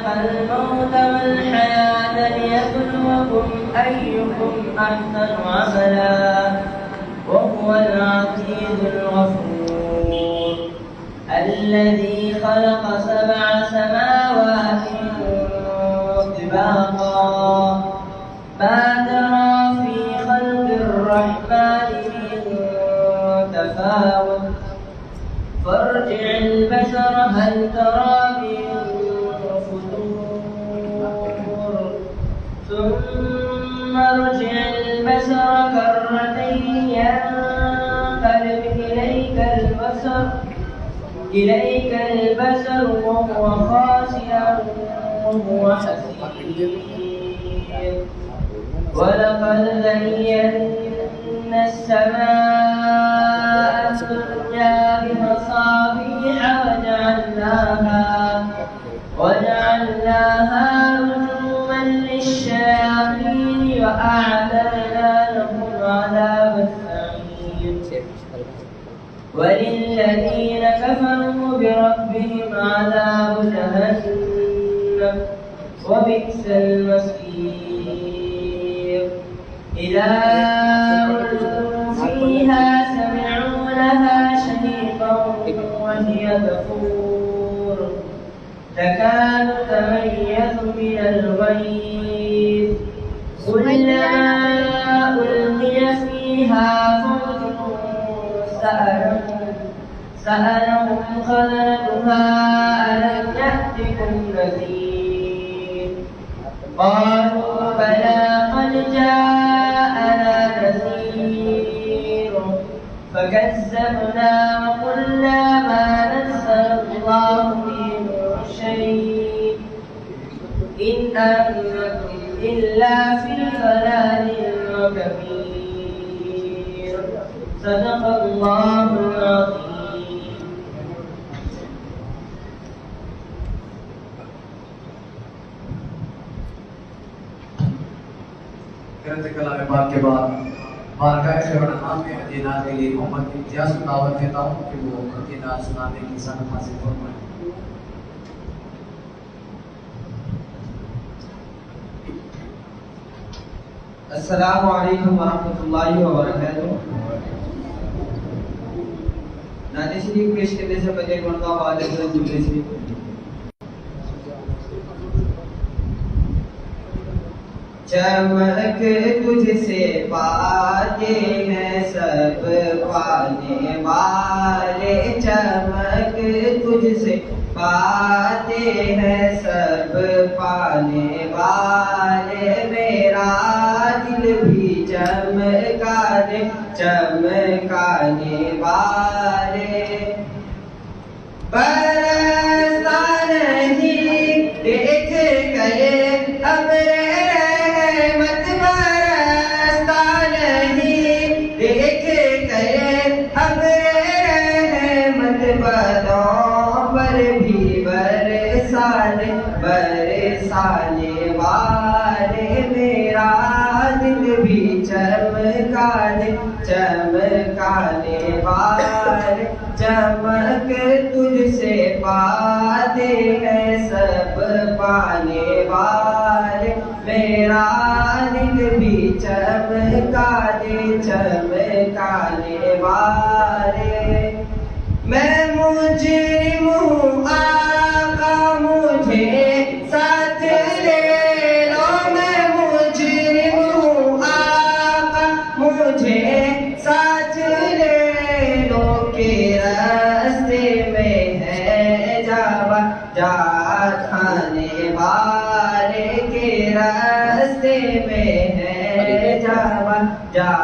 خلق الموت والحياة ليبلوكم أيكم أحسن عملا وهو العزيز الغفور الذي خلق 7 سماوات طباقا ما ترى في خلق الرحمن من تفاوت فارجع البصر هل ترى من فتور ثم ارجع البصر كرتين ينقلب إليك البصر وهو خاسئ وهو حسير ولقد زينا السماء الدنيا بمصابيح وجعلناها رجوما للشياطين وأعتدنا لهم عذاب السعير وللذين كفروا بربهم عذاب جهنم وبئس المصير إذا ألقوا فيها سمعوا لها شهيقا وهي تفور تكاد تميز من الغيظ كلما ألقي فيها فوج سألهم خزنتها ألم يأتكم نذير قالوا بلى قد جاءنا نذير فكذبنا وقلنا ما نزل الله من شيء إن أنتم إلا في ضلال كبير صدق الله العظيم. کلام پاک کے بعد بارگاہ خیرانہ میں مدینہ کے لیے محمد امتیاز کو دعوت دیتا ہوں کہ وہ مدینہ سنانے کی سنت حاصل فرمائیں. السلام علیکم ورحمۃ اللہ وبرکاتہ. نعت شریف پیش کرنے سے پہلے مرتبہ والے جملے شریف. چمک تجھ سے پاتے ہیں سب پانے والے چمک تجھ سے پاتے ہیں سب پانے والے میرا دل بھی چمکانے والے برستا نہیں دیکھ کر ابر رحمت برستا نہیں دیکھ کر ابر رحمت بدوں پر بھی برسانے والے میرا دل بھی چمکانے والے چمک تجھ سے پاتے ہیں سب پانے والے میرا دل بھی چمکانے والے. میں مجرم ہوں آقا مجھے ساتھ لے لو میں مجرم ہوں آقا مجھے ساتھ لے لو کہ راستے میں ہے جا کھانے والے کے راستے میں ہے جا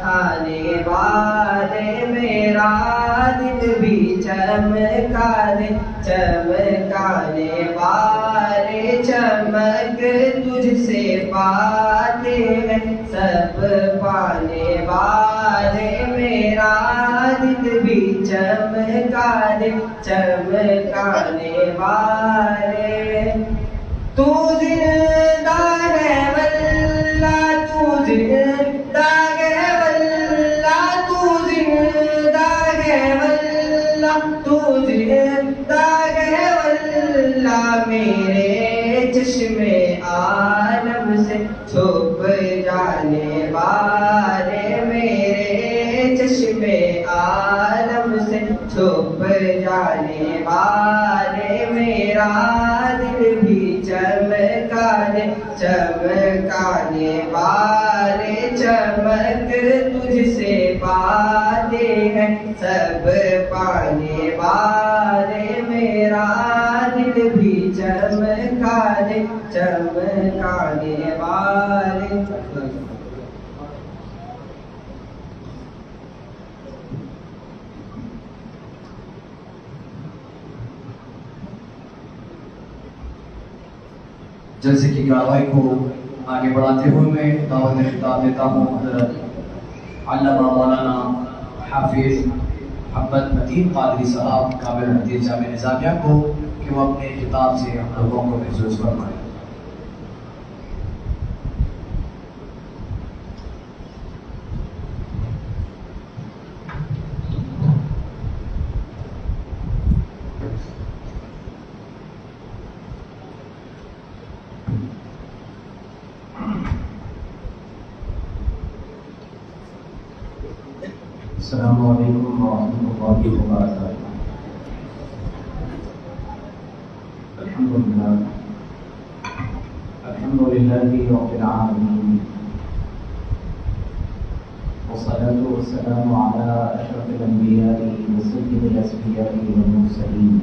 کھانے والے میرا دل بھی چمکانے والے چمک تجھ سے پاتے ہیں سب پانے والے میرا دل بھی چمکانے والے. تو زندہ ہے واللہ تو زندہ ہے واللہ تو زندہ ہے واللہ تو زندہ ہے واللہ میرے چشمے عالم سے چھپ جانے والے، میرے چشمے عالم سے چھپ جانے والے، میرا دل بھی چمکانے چمکانے والے، چمک تجھ سے پاتے ہیں سب پانے والے، میرا دل بھی چمکانے چمکانے والے۔ جلسے کی کارروائی کو آگے بڑھاتے ہوئے میں دعوت خطاب دیتا ہوں حضرت علامہ مولانا حافظ محمد متین قادری صاحب کامل حدیث جامعہ نظامیہ کو کہ وہ اپنے خطاب سے ہم لوگوں کو محسوس فرمائیں۔ السلام علیکم ورحمۃ اللہ وبرکاتہ۔ الحمد للہ رب العالمین، والصلاة والسلام علی اشرف الانبیاء وسید الاصفیاء والمرسلین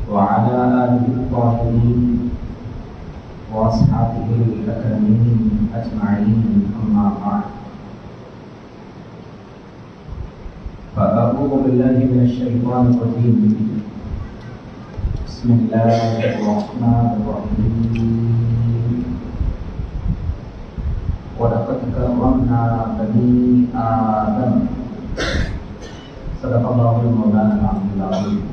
وعلی آلہ الطاہرین واصحابہ الاکرمین اجمعین، اما بعد، فأعوذ بالله من الشيطان الرجيم، بسم الله الرحمن الرحيم، ولقد كرمنا بني آدم، صدق الله المولانا العلي العظيم،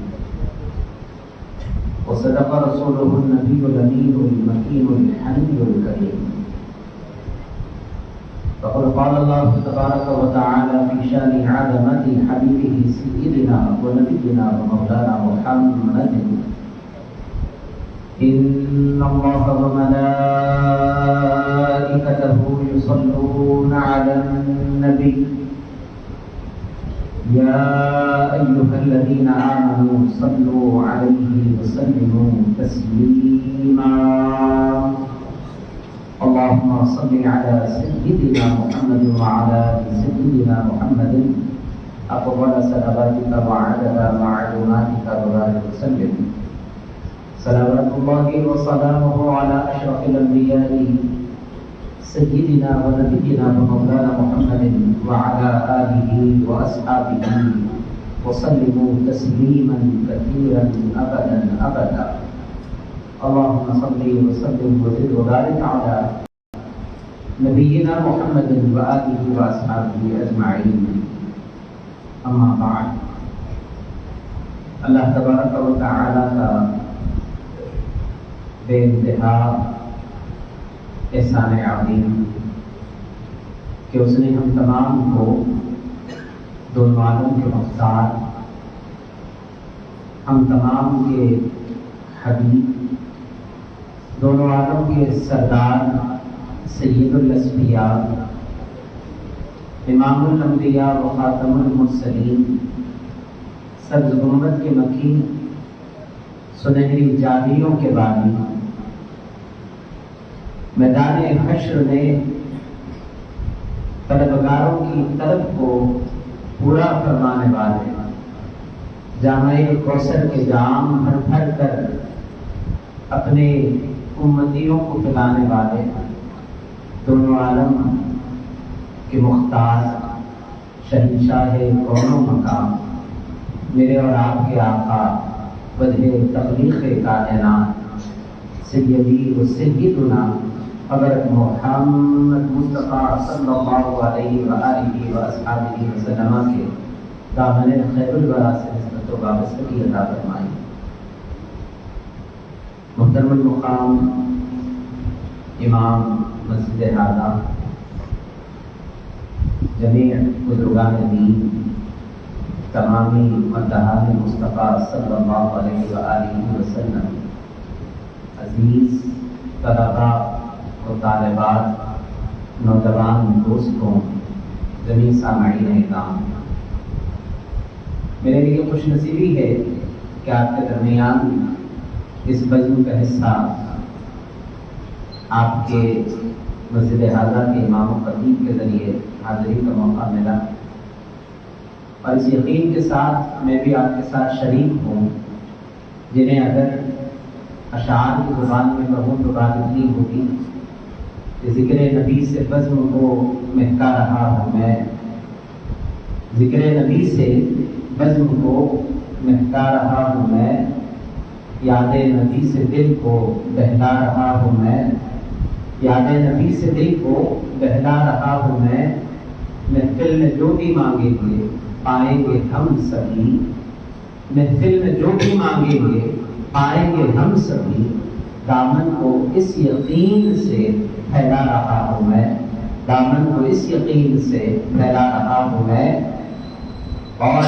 وصدق رسوله النبي الأمين المكين الحني الكريم، فقد قال الله تبارك وتعالى في شان عظمة حبيبه سيدنا ونبينا ومولانا محمد، إن الله وملائكته يصلون على النبي يا أيها الذين آمنوا صلوا عليه وسلموا تسليما، اللهم صل على سيدنا محمد وعلى سيدنا محمد أفضل صلواتك وعدد معلوماتك وبارك وسلم، صلوات الله وسلامه على أشرف الأنبياء سيدنا ونبينا ومولانا محمد وعلى آله وأصحابه وسلموا تسليما كثيرا أبدا أبدا، اللهم صل وسلم وزد وبارك على نبينا محمد وآله وأصحابه أجمعين، أما بعد، اللہ تبارک و تعالی کا بے انتہا احسان عظیم کہ اس نے ہم تمام کو دونوں عالم کے مختار، ہم تمام کے حبیب، دونوں عالم کے سردار سید الاسفیاء، امام الانبیاء و خاتم المرسلین، سبز گنبد کے مکین، سنہری جادیوں کے بانی، میدان حشر میں طلبگاروں کی طلب کو پورا فرمانے والے، جامع کوثر کے جام بھر بھر کر اپنے امتیوں کو پلانے والے، دونوں عالم کے مختار، شہنشاہ کون و مقام، میرے اور آپ کے آقا، وجہ تخلیق کائنات، سیدی و سیدنا حضرت محمد مصطفیٰ صلی اللہ علیہ وآلہ وآصحابہ وسلم کے دامن خیر الورا سے نسبت و وابستگی عطا فرمائی۔ محترم المقام امام مسجد حاضہ، جمیع بزرگان دین، تمامی مدحان مصطفیٰ صلی اللہ علیہ وآلہ وسلم، عزیز طلباء و طالبات، نوجوان دوستوں، زمین سامعین اکرام، میرے لیے خوش نصیبی ہے کہ آپ کے درمیان اس بزم کا حصہ آپ کے مسجد اعلیٰ کے امام و خطیب کے ذریعے حاضری کا موقع ملا، اور اس یقین کے ساتھ میں بھی آپ کے ساتھ شریک ہوں، جنہیں اگر اشعار کی زبان میں کہوں تو بات اتنی ہوگی کہ ذکر نبی سے بزم کو مہکا رہا ہوں میں، ذکر نبی سے بزم کو مہکا رہا ہوں میں، یاد نبی سے دل کو بہلا رہا ہوں میں، یاد نبی سے دل کو بہلا رہا ہوں میں، محفل میں جو بھی مانگیں گے پائیں گے ہم سبھی، محفل میں جو بھی مانگیں گے پائیں گے ہم سبھی، دامن کو اس یقین سے پھیلا رہا ہوں میں، دامن کو اس یقین سے پھیلا رہا ہوں میں، اور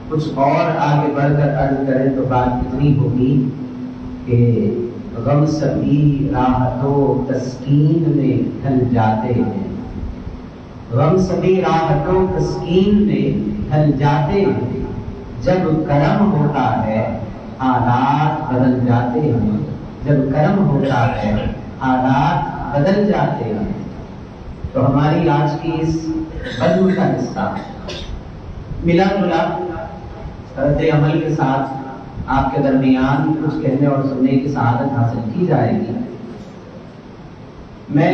کچھ اور آگے بڑھ کر عرض کریں تو بات اتنی ہوگی کہ غم سبھی راحت و تسکین میں ڈھل جاتے ہیں، غم سبھی راحت و تسکین میں ڈھل جاتے ہیں، جب کرم ہوتا ہے حالات بدل جاتے ہیں، جب کرم ہوتا ہے حالات بدل جاتے ہیں۔ تو ہماری آج کی اس بزم کا حصہ ملا جلا رد عمل کے ساتھ آپ کے درمیان کچھ کہنے اور سننے کی سعادت حاصل کی جائے گی۔ میں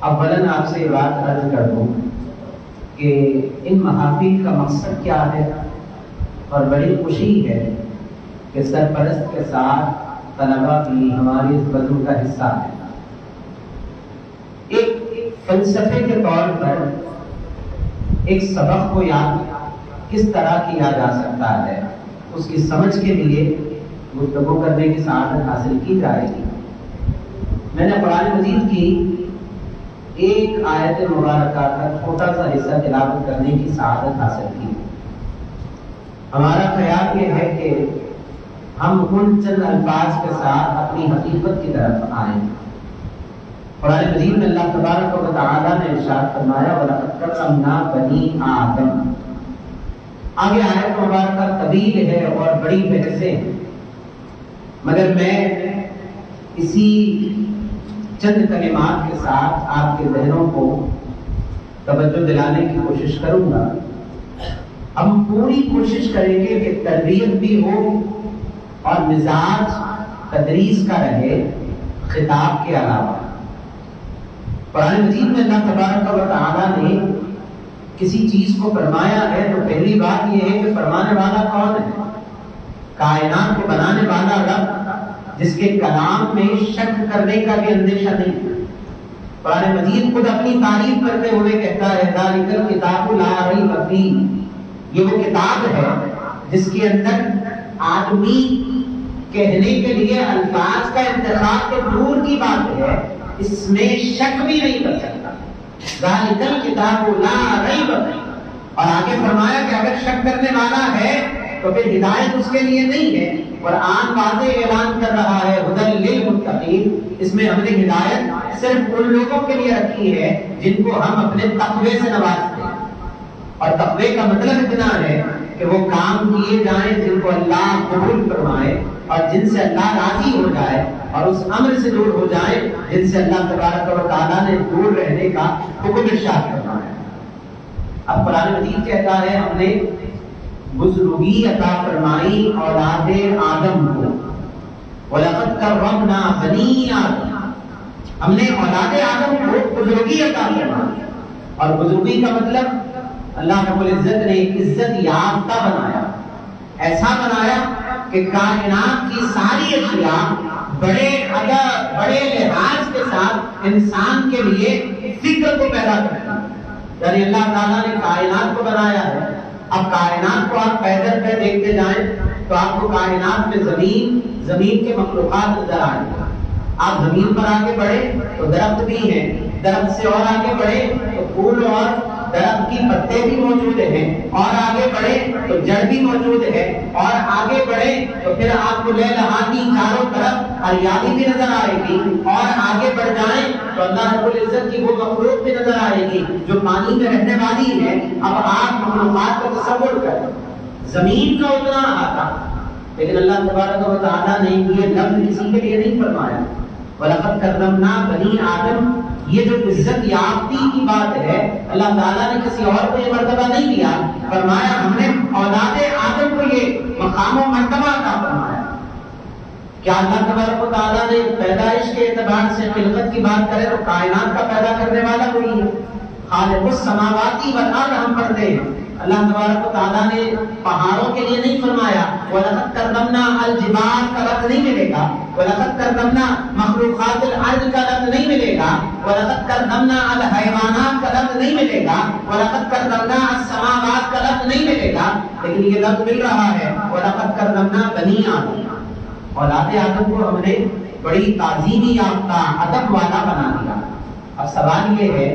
اولاً آپ سے یہ بات عرض کر دوں کہ ان محافل کا مقصد کیا ہے، اور بڑی خوشی ہے کہ سرپرست کے ساتھ طلباء بھی ہماری اس بزم کا حصہ ہے۔ ایک فلسفے کے طور پر ایک سبق کو یاد کس طرح کیا جا سکتا ہے، اس کی سمجھ کے لیے گفتگو کرنے کی سعادت حاصل کی جائے گی۔ میں نے قرآن مجید کی ایک آیت مبارکہ کا چھوٹا سا حصہ تلاوت کرنے کی سعادت حاصل کی۔ ہمارا خیال یہ ہے کہ ہم ان چند الفاظ کے ساتھ اپنی حقیقت کی طرف آئیں۔ قرآن مجید میں اللہ تبارک و تعالیٰ نے ارشاد فرمایا وَلَقَدْ كَرَّمْنَا بَنِي آدَمَ۔ آگے آیت مبارکہ طویل ہے اور بڑی بحثیں ہیں، مگر میں اسی چند کلمات کے ساتھ آپ کے ذہنوں کو توجہ دلانے کی کوشش کروں گا۔ ہم پوری کوشش کریں گے کہ تربیت بھی ہو اور مزاج تدریس کا رہے خطاب کے علاوہ۔ قرآن مجید میں اللہ تبارک و تعالیٰ نے کسی چیز کو فرمایا ہے تو پہلی بات یہ ہے کہ فرمانے والا کون ہے؟ کائنات کو بنانے والا رب، جس کے کلام میں شک کرنے کا بھی اندیشہ نہیں۔ قرآن مجید خود اپنی تعریف کرتے ہوئے کہتا ہے ذالک الکتاب لا ریب فیہ، یہ وہ کتاب ہے جس کے اندر آدمی کہنے کے لیے الفاظ کا انتخاب تو دور کی بات ہے، اس میں شک بھی نہیں کر سکتا۔ ذالک الکتاب لا ریب فیہ، اور آگے فرمایا کہ اگر شک کرنے والا ہے تو پھر ہدایت اس کے لیے نہیں ہے۔ قرآن واضح اعلان کر رہا ہے ھدی للمتقین، اس میں ہم نے ہدایت صرف ان لوگوں کے لیے رکھی ہے جن کو ہم اپنے تقوی سے نوازتے ہیں، اور تقوی کا مطلب اتنا ہے کہ وہ کام کیے جائیں جن کو اللہ قبول فرمائے اور جن سے اللہ راضی ہو جائے، اور اس امر سے دور ہو جائیں جن سے اللہ تبارک و تعالیٰ نے دور رہنے کا حکم ارشاد فرمایا۔ اب قرآن مجید کہتا ہے ہم نے بزرگی عطا فرمائی اولاد آدم کو، وَلَقَدْ كَرَّمْنَا بَنِي آدَمَ، ہم نے اولاد آدم کو بزرگی عطا فرمائی۔ اور بزرگی کا مطلب اللہ رب العزت نے عزت یافتہ بنایا، ایسا بنایا کہ کائنات کی ساری اشیاء بڑے ادب بڑے لحاظ کے ساتھ انسان کے لیے فکر کو پیدا کرتی ہے۔ یعنی اللہ تعالیٰ نے کائنات کو بنایا ہے، اب کائنات کو آپ پیدل پہ دیکھتے جائیں تو آپ کو کائنات میں زمین کے مخلوقات نظر آئیں گے۔ آپ زمین پر آگے بڑھے تو درخت بھی ہیں، درخت سے اور آگے بڑھے تو پھول اور درخت کی پتے بھی موجود ہیں، اور آگے بڑھے تو جڑ بھی موجود ہے، اور آگے بڑھے تو پھر آپ کو لہلہا کی چاروں طرف ہریالی بھی نظر آئے گی، اور آگے بڑھ جائیں تو اللہ رب العزت کی وہ مخلوق بھی نظر آئے گی جو پانی میں رہنے والی ہے۔ اب آپ مخلوقات کا تصور کریں، زمین کا اتنا احاطہ، لیکن اللہ تبارک و تعالیٰ نے یہ لفظ کسی کے لیے نہیں فرمایا۔ وَلَقَدْ كَرَّمْنَا بَنِي آدم، یہ جو عزت یافتی کی بات ہے اللہ تعالیٰ نے کسی اور کو یہ مرتبہ نہیں دیا، فرمایا ہم نے اولاد آدم کو یہ مقام و مرتبہ عطا فرمایا۔ کیا اللہ تبارک و تعالیٰ نے پیدائش کے اعتبار سے خلقت کی بات کرے تو کائنات کا پیدا کرنے والا وہی ہے، خالق السماواتی والارض ہم پڑھتے ہیں۔ اللہ تبارک و تعالیٰ نے پہاڑوں کے لیے نہیں فرمایا وَلَقَدْ كَرَّمْنَا الْجِبَالَ کا لفظ نہیں ملے گا، وَلَقَدْ كَرَّمْنَا مخلوقات الارض کا لفظ نہیں ملے گا، وَلَقَدْ كَرَّمْنَا الْحَيْوَانَات کا لفظ نہیں ملے گا، وَلَقَدْ كَرَّمْنَا السَّمَاوَاتِ کا لفظ نہیں ملے گا، لیکن یہ لفظ مل رہا ہے وَلَقَدْ كَرَّمْنَا بَنِي آدم، اولاد آدم کو ہم نے بڑی تعظیمی یافتہ ادب والا بنا دیا۔ اب سوال یہ ہے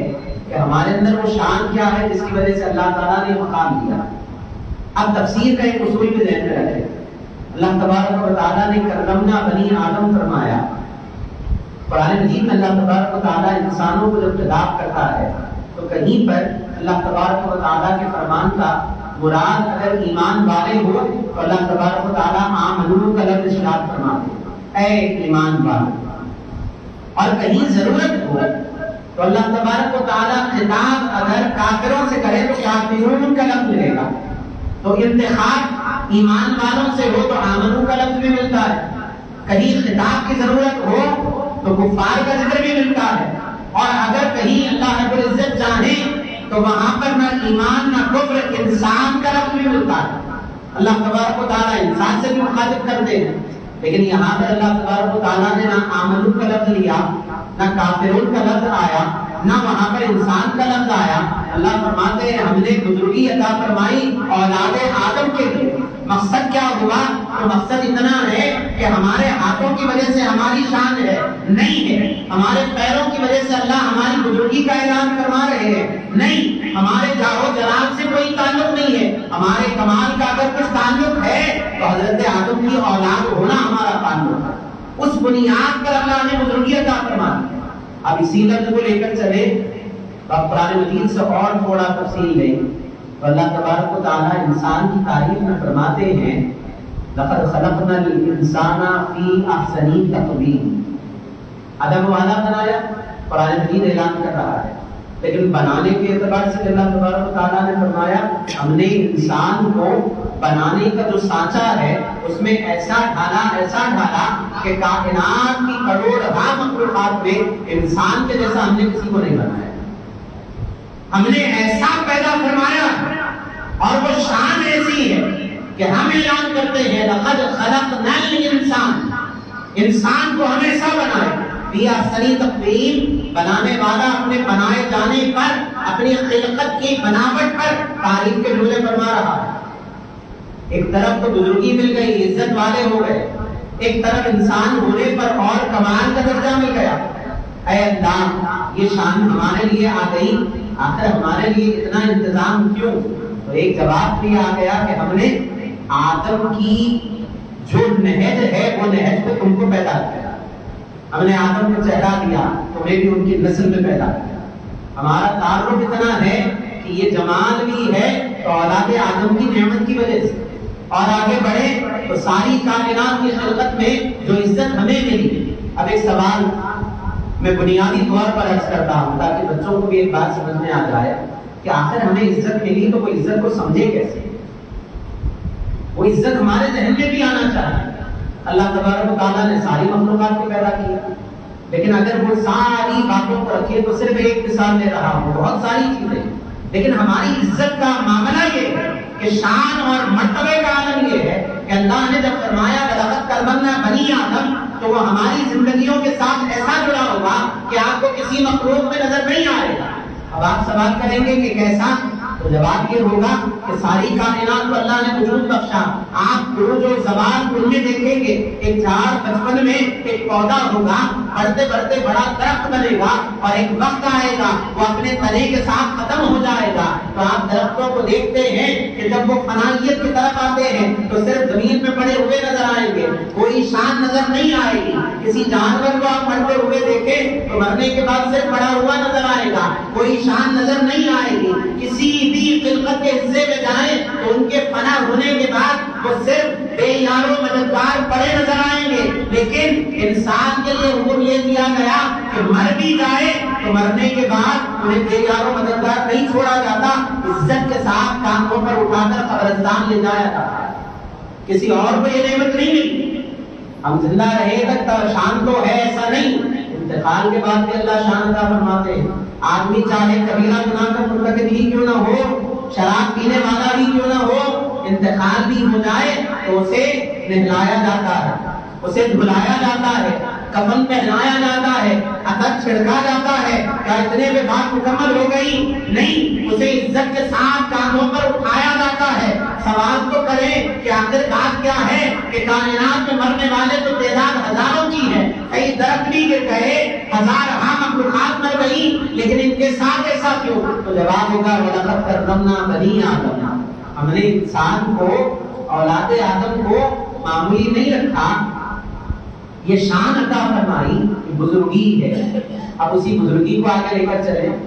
کہ ہمارے اندر وہ شان کیا ہے جس کی وجہ سے اللہ تعالیٰ نے مقام دیا۔ اب تفسیر کا ایک اصول بھی ذہن میں رکھیں، اللہ تبارک و تعالیٰ نے کرمنا بنی آدم فرمایا، قرآن مجید میں اللہ تبارک و تعالیٰ انسانوں کو جب خطاب کرتا ہے تو کہیں پر اللہ تبارک و تعالیٰ کے فرمان کا مراد اگر ایمان والے ہو تو اللہ تبارک و تعالیٰ آمنو کا لفظ ارشاد فرماتے اے ایمان والے، اور کہیں ضرورت ہو تو اللہ تبارک و تعالیٰ خطاب اگر کافروں سے کرے تو کافرون کا لفظ ملے گا، تو انتخاب ایمان والوں سے ہو تو آمنو کا لفظ بھی ملتا ہے، کہیں خطاب کی ضرورت ہو تو کفار کا ذکر بھی ملتا ہے، اور اگر کہیں اللہ رب العزت چاہے تو وہاں پر نہ ایمان نہ کفر انسان کا لفظ بھی ملتا ہے۔ اللہ تبارک و تعالیٰ انسان سے بھی مخاطب کرتے ہیں، لیکن یہاں پر اللہ تبارک و تعالیٰ نے نہ آمنو کا لفظ لیا، نہ کافرون کا لفظ آیا، نہ وہاں پر انسان کا لفظ آیا۔ اللہ فرماتے ہیں ہم نے بزرگی عطا فرمائی اولاد آدم کے لیے۔ مقصد کیا ہوا؟ تو مقصد اتنا ہے کہ ہمارے ہاتھوں کی وجہ سے ہماری شان ہے نہیں ہے، ہمارے پیروں کی وجہ سے اللہ ہماری بزرگی کا اعلان فرما رہے ہیں نہیں، ہمارے جاہو جلال سے کوئی تعلق نہیں ہے، ہمارے کمال کا اگر کچھ تعلق ہے تو حضرت آدم کی اولاد ہونا ہمارا تعلق ہے۔ اس بنیاد پر اللہ نے بزرگی عطا فرما دی۔ اب اسی لفظ کو لے کر چلے تو اب قرآن مجید سے اور تھوڑا تفصیل لیں تو اللہ تبارک و تعالیٰ انسان کی تعریف میں فرماتے ہیں لقد خلقنا الانسان فی احسن تقویم، ادب والا بنایا، قرآن مجید اعلان کر رہا ہے، لیکن بنانے کے اعتبار سے اللہ تبارک و تعالیٰ نے فرمایا ہم نے انسان کو بنانے کا جو سانچہ ہے اس میں ایسا ڈھالا کہ کائنات کی کروڑہا مخلوقات میں انسان کے جیسا ہم نے کسی کو نہیں بنایا، ہم نے ایسا پیدا فرمایا، اور وہ شان ایسی ہے کہ ہم اعلان کرتے ہیں لقد خلقنا الانسان، انسان کو ہم ایسا بنائے فی احسن تقویم، بنانے والا اپنے بنائے جانے پر اپنی خلقت کی بناوٹ پر تعریف کے جملے فرما رہا ہے۔ ایک طرف تو بزرگی مل گئی، عزت والے ہو گئے، ایک طرف انسان ہونے پر اور کمال کا درجہ مل گیا۔ اے اللہ یہ شان ہمارے لیے آ گئی، آخر ہمارے لیے اتنا انتظام کیوں؟ تو ایک جواب بھی آ گیا کہ ہم نے آدم کی جو نہج ہے وہ نہج پہ تم کو پیدا کیا، ہم نے آدم کو چہرہ دیا، تمہیں بھی ان کی نسل میں پیدا کیا۔ ہمارا تعارف اتنا ہے کہ یہ جمال بھی ہے تو اولاد آدم کی نعمت کی وجہ سے، اور آگے بڑھے تو ساری کائنات کی خلقت میں جو عزت ہمیں ملی۔ اب ایک سوال میں بنیادی طور پر عرض کرتا ہوں تاکہ بچوں کو بھی ایک بات سمجھ میں آ جائے کہ آخر ہمیں عزت ملی تو وہ عزت کو سمجھے کیسے؟ وہ عزت ہمارے ذہن میں بھی آنا چاہیے۔ اللہ تبارک و تعالیٰ نے ساری مخلوقات کو پیدا کیا، لیکن اگر وہ ساری باتوں کو رکھے تو صرف ایک مثال لے رہا ہوں، بہت ساری چیزیں، لیکن ہماری عزت کا معاملہ یہ ہے کہ شان اور مرتبے کا عالم یہ ہے کہ اللہ نے جب فرمایا لقد کرمنا بنی آدم تو وہ ہماری زندگیوں کے ساتھ ایسا جڑا ہوگا کہ آپ کو کسی مخلوق میں نظر نہیں آئے گا۔ اب آپ سوال کریں گے کہ کیسا؟ تو جواب یہ ہوگا کہ ساری کائنات کو اللہ نے وجود بخشا. آپ بروج و زوال ان میں دیکھیں گے ایک جھاڑ بچپن میں ایک پودا ہوگا, بڑھتے بڑھتے بڑا درخت بنے گا, اور ایک وقت آئے گا وہ اپنے تنے کے ساتھ ختم ہو جائے گا. تو آپ درختوں کو دیکھتے ہیں کہ جب وہ فنائیت کی طرف آتے ہیں تو صرف زمین میں پڑے ہوئے نظر آئیں گے, کوئی شان نظر نہیں آئے گی. کسی جانور کو آپ مرتے ہوئے دیکھیں تو مرنے کے بعد صرف پڑا ہوا نظر آئے گا, کوئی شان نظر نہیں آئے گی. کسی بھی خلقت کے حصے میں جائیں تو ان کے فنا ہونے کے بعد وہ صرف بے یار و مددگار پڑے نظر آئیں گے. لیکن انسان کے لیے حکم یہ دیا گیا کہ مر بھی جائے تو مرنے کے بعد انہیں بے یار و مددگار نہیں چھوڑا جاتا, عزت کے ساتھ کاندھوں پر اٹھا کر قبرستان لے جایا جاتا. کسی اور کو یہ نعمت نہیں ملی. ہم زندہ رہے تک شان تو ہے ایسا نہیں, انتقال کے بعد بھی اللہ شان عطا فرماتے ہیں. آدمی چاہے کبیرہ گناہ کا مرتکب ہی کیوں نہ ہو, شراب پینے والا بھی کیوں نہ ہو, انتقال بھی ہو جائے تو اسے نہلایا جاتا ہے, اسے دھلایا جاتا ہے, کفن پہنایا جاتا ہے, عطر چھڑکا جاتا ہے. کیا اتنے میں بات مکمل ہو گئی؟ نہیں, اسے عزت کے ساتھ کاندھوں پر اٹھایا جاتا ہے. سوال تو کریں کہ آخر بات کیا ہے کہ کائنات میں مرنے والے تو تعداد ہزاروں کی ہے, کئی درخت بھی گر گئے, ہزارہا مخلوقات مر گئی, لیکن ان کے ساتھ ایسا کیوں؟ تو جواب ہوگا وَلَقَدْ كَرَّمْنَا بَنِي آدَمَ, ہم نے انسان کو, اولاد آدم کو معمولی نہیں رکھا, یہ شان عطا فرمائی, یہ بزرگی ہے. اب اسی بزرگی کو آگے لے کر چلیں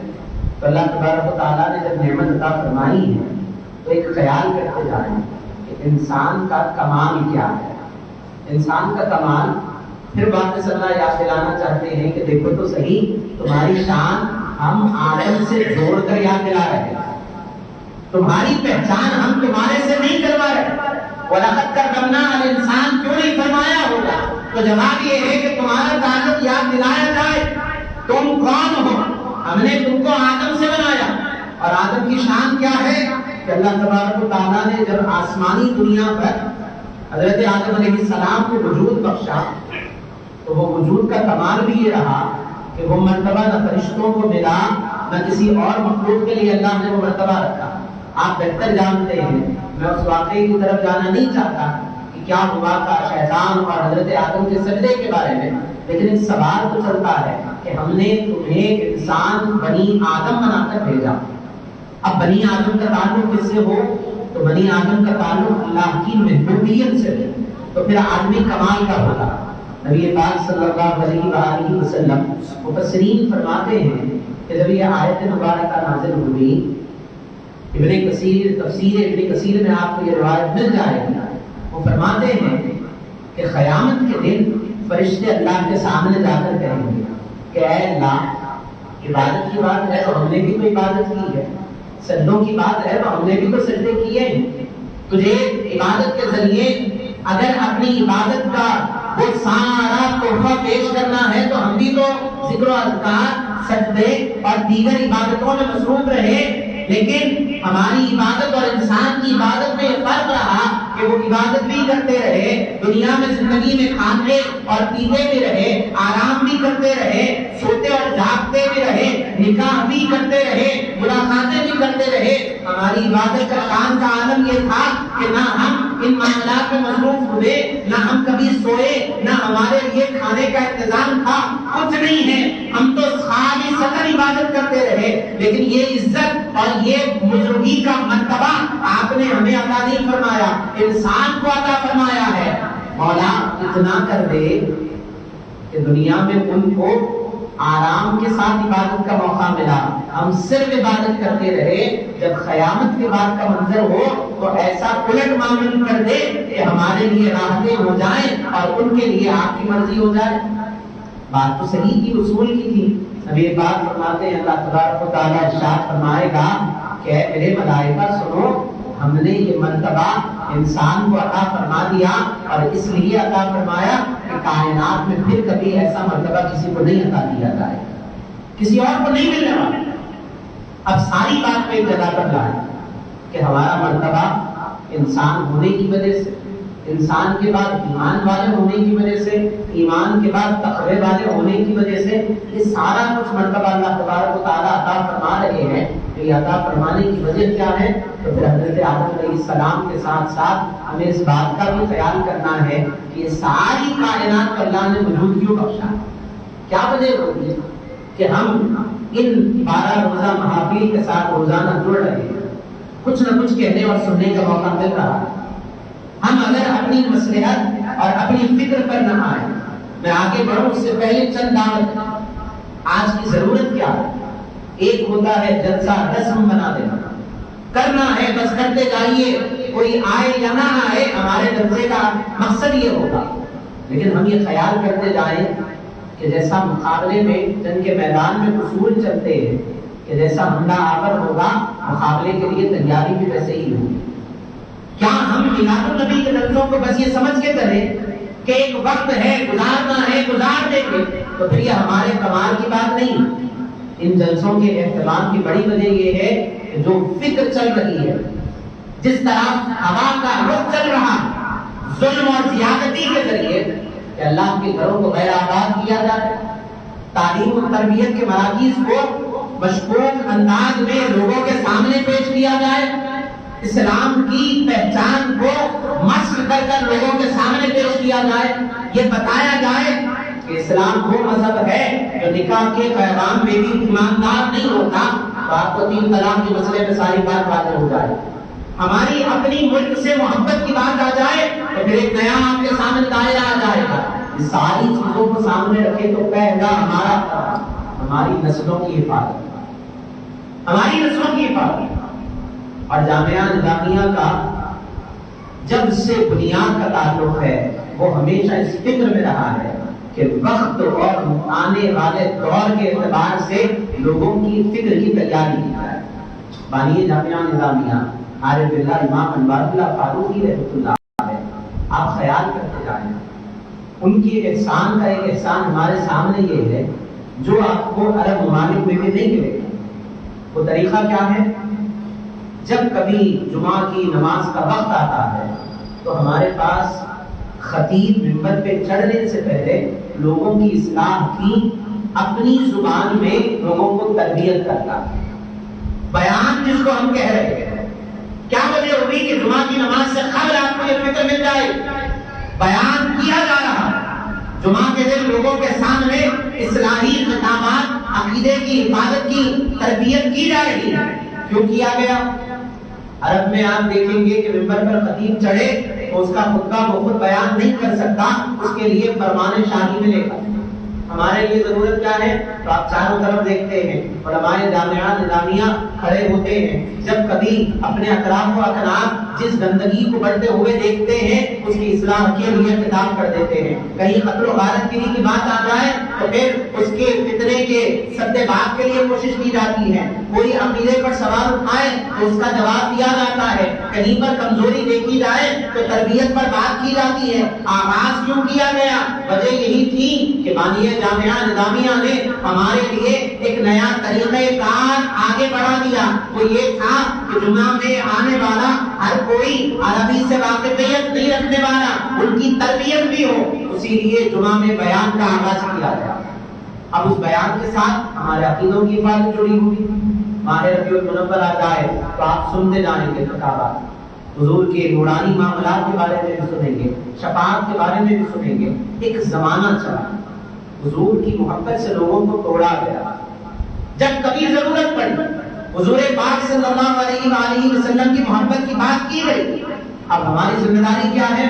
تو اللہ تبارک و تعالیٰ نے جب نعمت عطا فرمائی ہے تو ایک خیال کرتے جا رہے ہیں کہ انسان کا کمال کیا ہے. انسان کا کمال پھر واپس اللہ یاد دلانا چاہتے ہیں کہ دیکھو تو صحیح, تمہاری شان ہم آدم سے جوڑ کر یاد دلا رہے ہیں, تمہاری پہچان ہم تمہارے سے نہیں کروا رہے. وَلَقَدْ كَرَّمْنَا الْإِنسَانَ کیوں نہیں فرمایا ہوگا؟ تو جواب یہ ہے کہ تمہارا تعلق یاد دلایا جائے, تم کون ہو. ہم نے تم کو آدم سے بنایا, اور آدم کی شان کیا ہے کہ اللہ تبارک و تعالیٰ نے جب آسمانی دنیا پر حضرت آدم علیہ السلام کو وجود بخشا تو وہ وجود کا کمال بھی یہ رہا کہ وہ مرتبہ نہ فرشتوں کو ملا نہ کسی اور مخلوق کے لیے اللہ نے وہ مرتبہ رکھا. آپ بہتر جانتے ہیں, میں اس واقعے کی طرف جانا نہیں چاہتا کہ کیا ہوا تھا شیطان اور حضرت آدم کے سجدے کے بارے میں, لیکن ایک سوال تو چلتا ہے کہ ہم نے تمہیں انسان بنی آدم بنا کر بھیجا. اب بنی آدم کا تعلق کس سے ہو؟ تو بنی آدم کا تعلق اللہ کی محبوبیت سے ہے, تو پھر آدمی کمال کا ہوگا. نبی پاک صلی اللہ علیہ وآلہ وسلم مفسرین فرماتے ہیں کہ جب یہ آیت مبارکہ نازل ہوئی, ابن کثیر تفسیر ابن کثیر میں آپ کو یہ روایت مل جائے گی, وہ فرماتے ہیں کہ قیامت کے دن فرشتے اللہ کے سامنے جا کر کہیں گے کہ اے اللہ, عبادت کی بات ہے تو ہم نے بھی تو عبادت کی ہے, سجدوں کی بات ہے تو ہم نے بھی تو سجدے کیے ہیں, تجھے عبادت کے ذریعے اگر اپنی عبادت کا وہ سارا تحفہ پیش کرنا ہے تو ہم بھی تو ذکر و اذکار, سجدے اور دیگر عبادتوں میں مصروف رہے. لیکن ہماری عبادت اور انسان کی عبادت میں یہ فرق رہا کہ وہ عبادت بھی کرتے رہے, دنیا میں زندگی میں کھاتے اور پیتے بھی رہے, آرام بھی کرتے رہے, سوتے اور جاگتے بھی رہے, نکاح بھی کرتے رہے, ملاقاتیں بھی کرتے رہے. ہماری عبادت کا شان کا عالم یہ تھا کہ نہ ہم ان معاملات میں مصروف ہوئے, نہ ہم کبھی سوئے, نہ ہمارے لیے کھانے کا انتظام تھا, کچھ نہیں ہے. ہم تو خالی سکر عبادت کرتے رہے. لیکن یہ عزت اور یہ بزرگی کا مرتبہ آپ نے ہمیں عطا نہیں فرمایا, انسان کو عطا فرمایا ہے. مولا اتنا کر دے کہ دنیا میں ان کو آرام کے ساتھ عبادت کا موقع ملا, ہم صرف عبادت کرتے رہے. جب قیامت کے بعد کا منظر ہو تو ایسا الٹ معامل کر دے کہ ہمارے لیے راحتیں ہو جائیں اور ان کے لیے آپ کی مرضی ہو جائے. بات تو صحیح کی, اصول کی تھی. نبی پاک فرماتے ہیں اللہ تبارک و تعالیٰ ارشاد فرمائے گا کہ اے میرے ملائکہ سنو, ہم نے یہ مرتبہ انسان کو عطا فرما دیا اور اس لیے عطا فرمایا کہ کائنات میں پھر کبھی ایسا مرتبہ کسی کو نہیں عطا دیا جائے, کسی اور کو نہیں ملنے والا. اب ساری بات میں ایک جگہ پر لائیں کہ ہمارا مرتبہ انسان ہونے کی وجہ سے, انسان کے بعد ایمان والے ہونے کی وجہ سے, ایمان کے بعد تقوی والے ہونے کی وجہ سے, یہ سارا کچھ مرتبہ اللہ تبارک و تعالیٰ عطا فرما رہے ہیں یہ عطا فرمانے کی وجہ کیا ہے؟ تو پھر حضرت آدم علیہ السلام کے ساتھ ساتھ ہمیں اس بات کا بھی خیال کرنا ہے کہ یہ ساری کائنات کو اللہ نے وجود کیوں بخشا ہے؟ کیا وجہ ہوتی ہے کہ ہم ان 12 روزہ محافل کے ساتھ روزانہ جڑ رہے ہیں، کچھ نہ کچھ کہنے اور سننے کا موقع مل رہا ہے۔ ہم اگر اپنی مصلحت اور اپنی فکر پر نہ آئے، میں آگے بڑھوں اس سے پہلے چند دعوت، آج کی ضرورت کیا ہے؟ ایک ہوتا ہے جلسہ رسم بنا دینا، کرنا ہے بس کرتے جائیے، کوئی آئے یا نہ آئے ہمارے جلسے کا مقصد یہ ہوگا، لیکن ہم یہ خیال کرتے جائیں کہ جیسا مقابلے میں جنگ کے میدان میں اصول چلتے ہیں کہ جیسا حملہ آور ہوگا مقابلے کے لیے تیاری بھی ویسے ہی ہوگی۔ کیا ہم میلاد النبی کے جلسوں کو بس یہ سمجھ کے کریں کہ ایک وقت ہے گزارنا ہے گزار دیں گے، تو پھر یہ ہمارے کمال کی بات نہیں۔ ان جلسوں کے اہتمام کی بڑی وجہ یہ ہے کہ جو فکر چل رہی ہے، جس طرح ہوا کا رخ چل رہا ظلم اور زیادتی کے ذریعے کہ اللہ کے گھروں کو غیر آباد کیا جائے، تعلیم و تربیت کے مراکز کو مشکوک انداز میں لوگوں کے سامنے پیش کیا جائے، اسلام کی پہچان کو مسخ کر کر لوگوں کے سامنے پیش کیا جائے، یہ بتایا جائے کہ اسلام وہ مذہب ہے جو نکاح کے پیغام میں بھی ایماندار نہیں ہوتا، تو آپ کو 3 طلاق کے مسئلے میں ساری بات واضح ہو جائے۔ ہماری اپنی ملک سے محبت کی بات آ جائے تو پھر ایک نیا آپ کے سامنے دائرہ آ جائے گا۔ یہ ساری چیزوں کو سامنے رکھے تو پہلا ہمارا ہماری نسلوں کی حفاظت، ہماری نسلوں کی حفاظت۔ اور جامعہ نظامیہ کا جب سے بنیاد کا تعلق ہے وہ ہمیشہ اس فکر میں رہا ہے کہ وقت اور آنے والے دور کے اعتبار سے لوگوں کی فکر کی تیاری کی جائے۔ بانی جامعہ نظامیہ عارف اللہ امام انوار اللہ فاروقی رحمۃ اللہ علیہ، آپ خیال کرتے جائیں ان کی احسان کا ایک احسان ہمارے سامنے یہ ہے جو آپ کو عرب ممالک میں بھی نہیں ملے گا۔ وہ طریقہ کیا ہے؟ جب کبھی جمعہ کی نماز کا وقت آتا ہے تو ہمارے پاس خطیب منبر پہ چڑھنے سے پہلے لوگوں کی اصلاح کی اپنی زبان میں لوگوں کو تربیت کرتا ہے، بیان جس کو ہم کہہ رہے ہیں۔ کیا وجہ ہوگی کہ جمعہ کی نماز سے قبل آپ کو یہ فکر مل جائے؟ بیان کیا جا رہا جمعہ کے دن لوگوں کے سامنے اصلاحی خطابات، عقیدے کی حفاظت کی تربیت کی جائے گی۔ کیوں کیا گیا؟ عرب میں آپ دیکھیں گے کہ منبر پر خطیب چڑھے تو اس کا خطبہ وہ خود بیان نہیں کر سکتا، اس کے لیے فرمان شاہی ملے گا۔ ہمارے لیے ضرورت کیا ہے؟ تو آپ چاروں طرف دیکھتے ہیں علماء جامعہ نظامیہ کھڑے ہوتے ہیں، جب کبھی اپنے اطراف و اکناف جس گندگی کو بڑھتے ہوئے دیکھتے ہیں اس کی اصلاح کے لیے خطاب کر دیتے ہیں۔ کہیں قتل و غارت گیری کی بات آ جائے تو پھر اس کے فتنے کے سدے بات کے لیے کوشش کی جاتی ہے۔ کوئی عقیدے پر سوال اٹھائے تو اس کا جواب دیا جاتا ہے، کہیں پر کمزوری دیکھی جائے تو تربیت پر بات کی جاتی ہے۔ آغاز کیوں کیا گیا؟ وجہ یہی تھی کہ بانی جامعہ نظامیہ نے ہمارے لیے ایک نیا طریقہ کار آگے بڑھا دیا۔ وہ یہ تھا کہ جمعہ میں آنے والا ہر کوئی عربی سے واقفیت نہیں رکھنے والا، ان کی تربیت بھی ہو، اسی لیے جمعہ میں بیان کا آغاز کیا گیا۔ اب اس بیان کے ساتھ ہمارے عقیدوں کی حفاظت جڑی ہوئی۔ ماہ ربیع المنور آ جائے تو آپ سنتے جائیں گے خطابات، حضور کے نورانی معاملات کے بارے میں بھی سنیں گے، شفاعت کے بارے میں بھی سنیں گے۔ ایک زمانہ چلا حضور کی محبت سے لوگوں کو توڑا گیا، جب کبھی ضرورت پڑی حضور پاک صلی اللہ علیہ وآلہ وسلم کی محبت کی بات کی گئی۔ اب ہماری ذمہ داری کیا ہے؟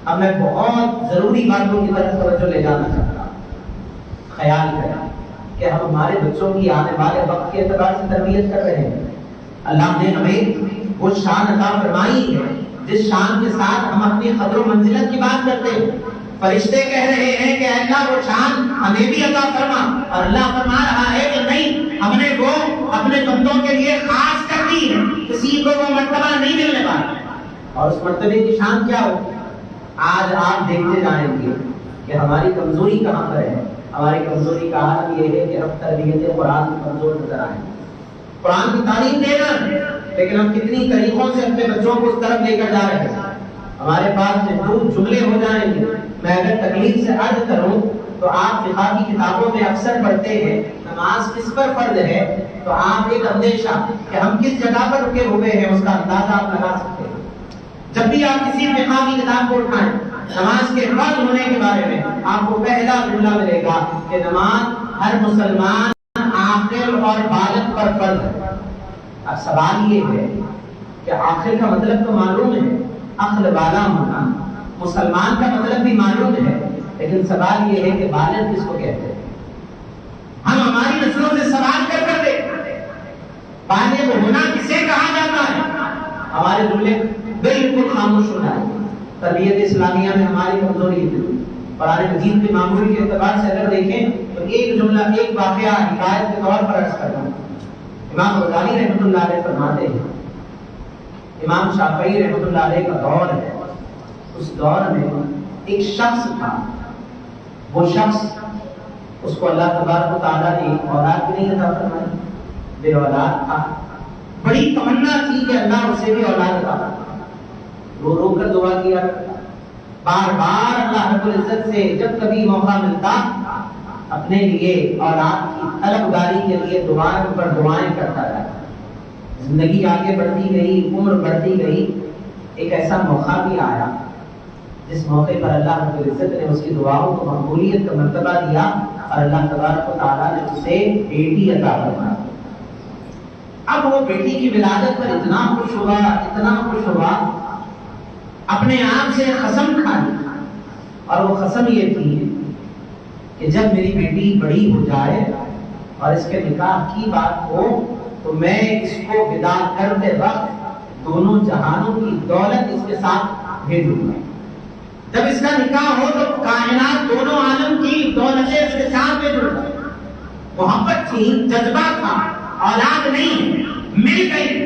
اب میں بہت ضروری باتوں کی طرف توجہ لے جانا چاہتا ہوں۔ خیال کریں کہ ہم ہمارے بچوں کی آنے والے وقت کے اعتبار سے تربیت کر رہے ہیں۔ اللہ نے ہمیں وہ شان عطا فرمائی ہے جس شان کے ساتھ ہم اپنی قدر و منزلت کی بات کرتے ہیں۔ فرشتے کہہ رہے ہیں کہ اللہ وہ شان ہمیں بھی عطا فرما، اور اللہ فرما رہا ہے کہ نہیں، ہم نے وہ اپنے بندوں کے لیے خاص کر دی ہے، کسی کو وہ مرتبہ نہیں ملنے والا۔ اور اس مرتبے کی شان کیا ہو؟ آج آپ دیکھتے جائیں گے کہ ہماری کمزوری کہاں پر ہے۔ ہماری کمزوری کا حال یہ ہے کہ ہم تربیت قرآن کمزور نظر آئے، قرآن کی تعلیم دینا، لیکن ہم کتنی طریقوں سے اپنے بچوں کو اس طرف لے کر جا رہے ہیں۔ ہمارے پاس محدود جملے ہو جائیں گے، میں اگر تکلیف سے عرض کروں تو آپ فقہ کی کتابوں میں اکثر پڑھتے ہیں نماز کس پر فرض ہے، تو آپ ایک اندیشہ کہ ہم کس جگہ پر رکے ہوئے ہیں اس کا اندازہ آپ لگا سکتے ہیں۔ جب بھی آپ کسی فقہ کی کتاب کو اٹھائیں نماز کے فرض ہونے کے بارے میں آپ کو پہلا جملہ ملے گا کہ نماز ہر مسلمان عاقل اور بالغ پر فرض ہے۔ اب سوال یہ ہے کہ عاقل کا مطلب تو معلوم ہے، عقل والا ہونا، مسلمان کا مطلب بھی معلوم ہے، لیکن سوال یہ ہے کہ بالغ کس کو کہتے ہیں؟ ہم ہماری نسلوں سے سوال کر کر دیکھتے ہیں بالغ ہونا کسے کہا جاتا ہے؟ ہمارے جملے بالکل خاموش ہو جائیں۔ تربیت اسلامیہ میں ہماری کمزوری ہے۔ قرآن مجید کے معمول کے اعتبار سے اگر دیکھیں تو ایک جملہ، ایک واقعہ حکایت کے طور پر عرض کرتا ہوں۔ امام غزالی رحمۃ اللہ علیہ فرماتے ہیں، امام شافعی رحمۃ اللہ علیہ کا دور ہے، اس دور میں ایک شخص تھا، وہ شخص اس کو اللہ تبارک و تعالیٰ نے اولاد بھی نہیں عطا فرمائی، بے اولاد تھا، بڑی تمنا تھی کہ اللہ اسے بھی اولاد عطا فرمائے، رو رو کر دعا کیا، بار بار اللہ رب العزت سے جب کبھی موقع ملتا اپنے لیے اولاد کی طلبگاری کے لیے دعائیں پر دعائیں کرتا رہا۔ زندگی آگے بڑھتی گئی، عمر بڑھتی گئی، ایک ایسا موقع بھی آیا جس موقع پر اللہ رب العزت نے اس کی دعاؤں کو مقبولیت کا مرتبہ دیا اور اللہ تبارک و تعالیٰ نے اسے بیٹی عطا فرمائی۔ اب وہ بیٹی کی ولادت پر اتنا خوش ہوا، اتنا خوش ہوا، اپنے آپ سے قسم کھا لی، اور وہ قسم یہ تھی کہ جب میری بیٹی بڑی ہو جائے اور اس کے نکاح کی بات ہو تو میں اس کو ودا کرتے وقت دونوں جہانوں کی دولت اس کے ساتھ بھیجوں گا۔ جب اس کا نکاح ہو تو کائنات دونوں عالم کی دولتیں اس کے ساتھ بھیجوں گا۔ محبت تھی، جذبہ تھا، اولاد نہیں، مل گئی،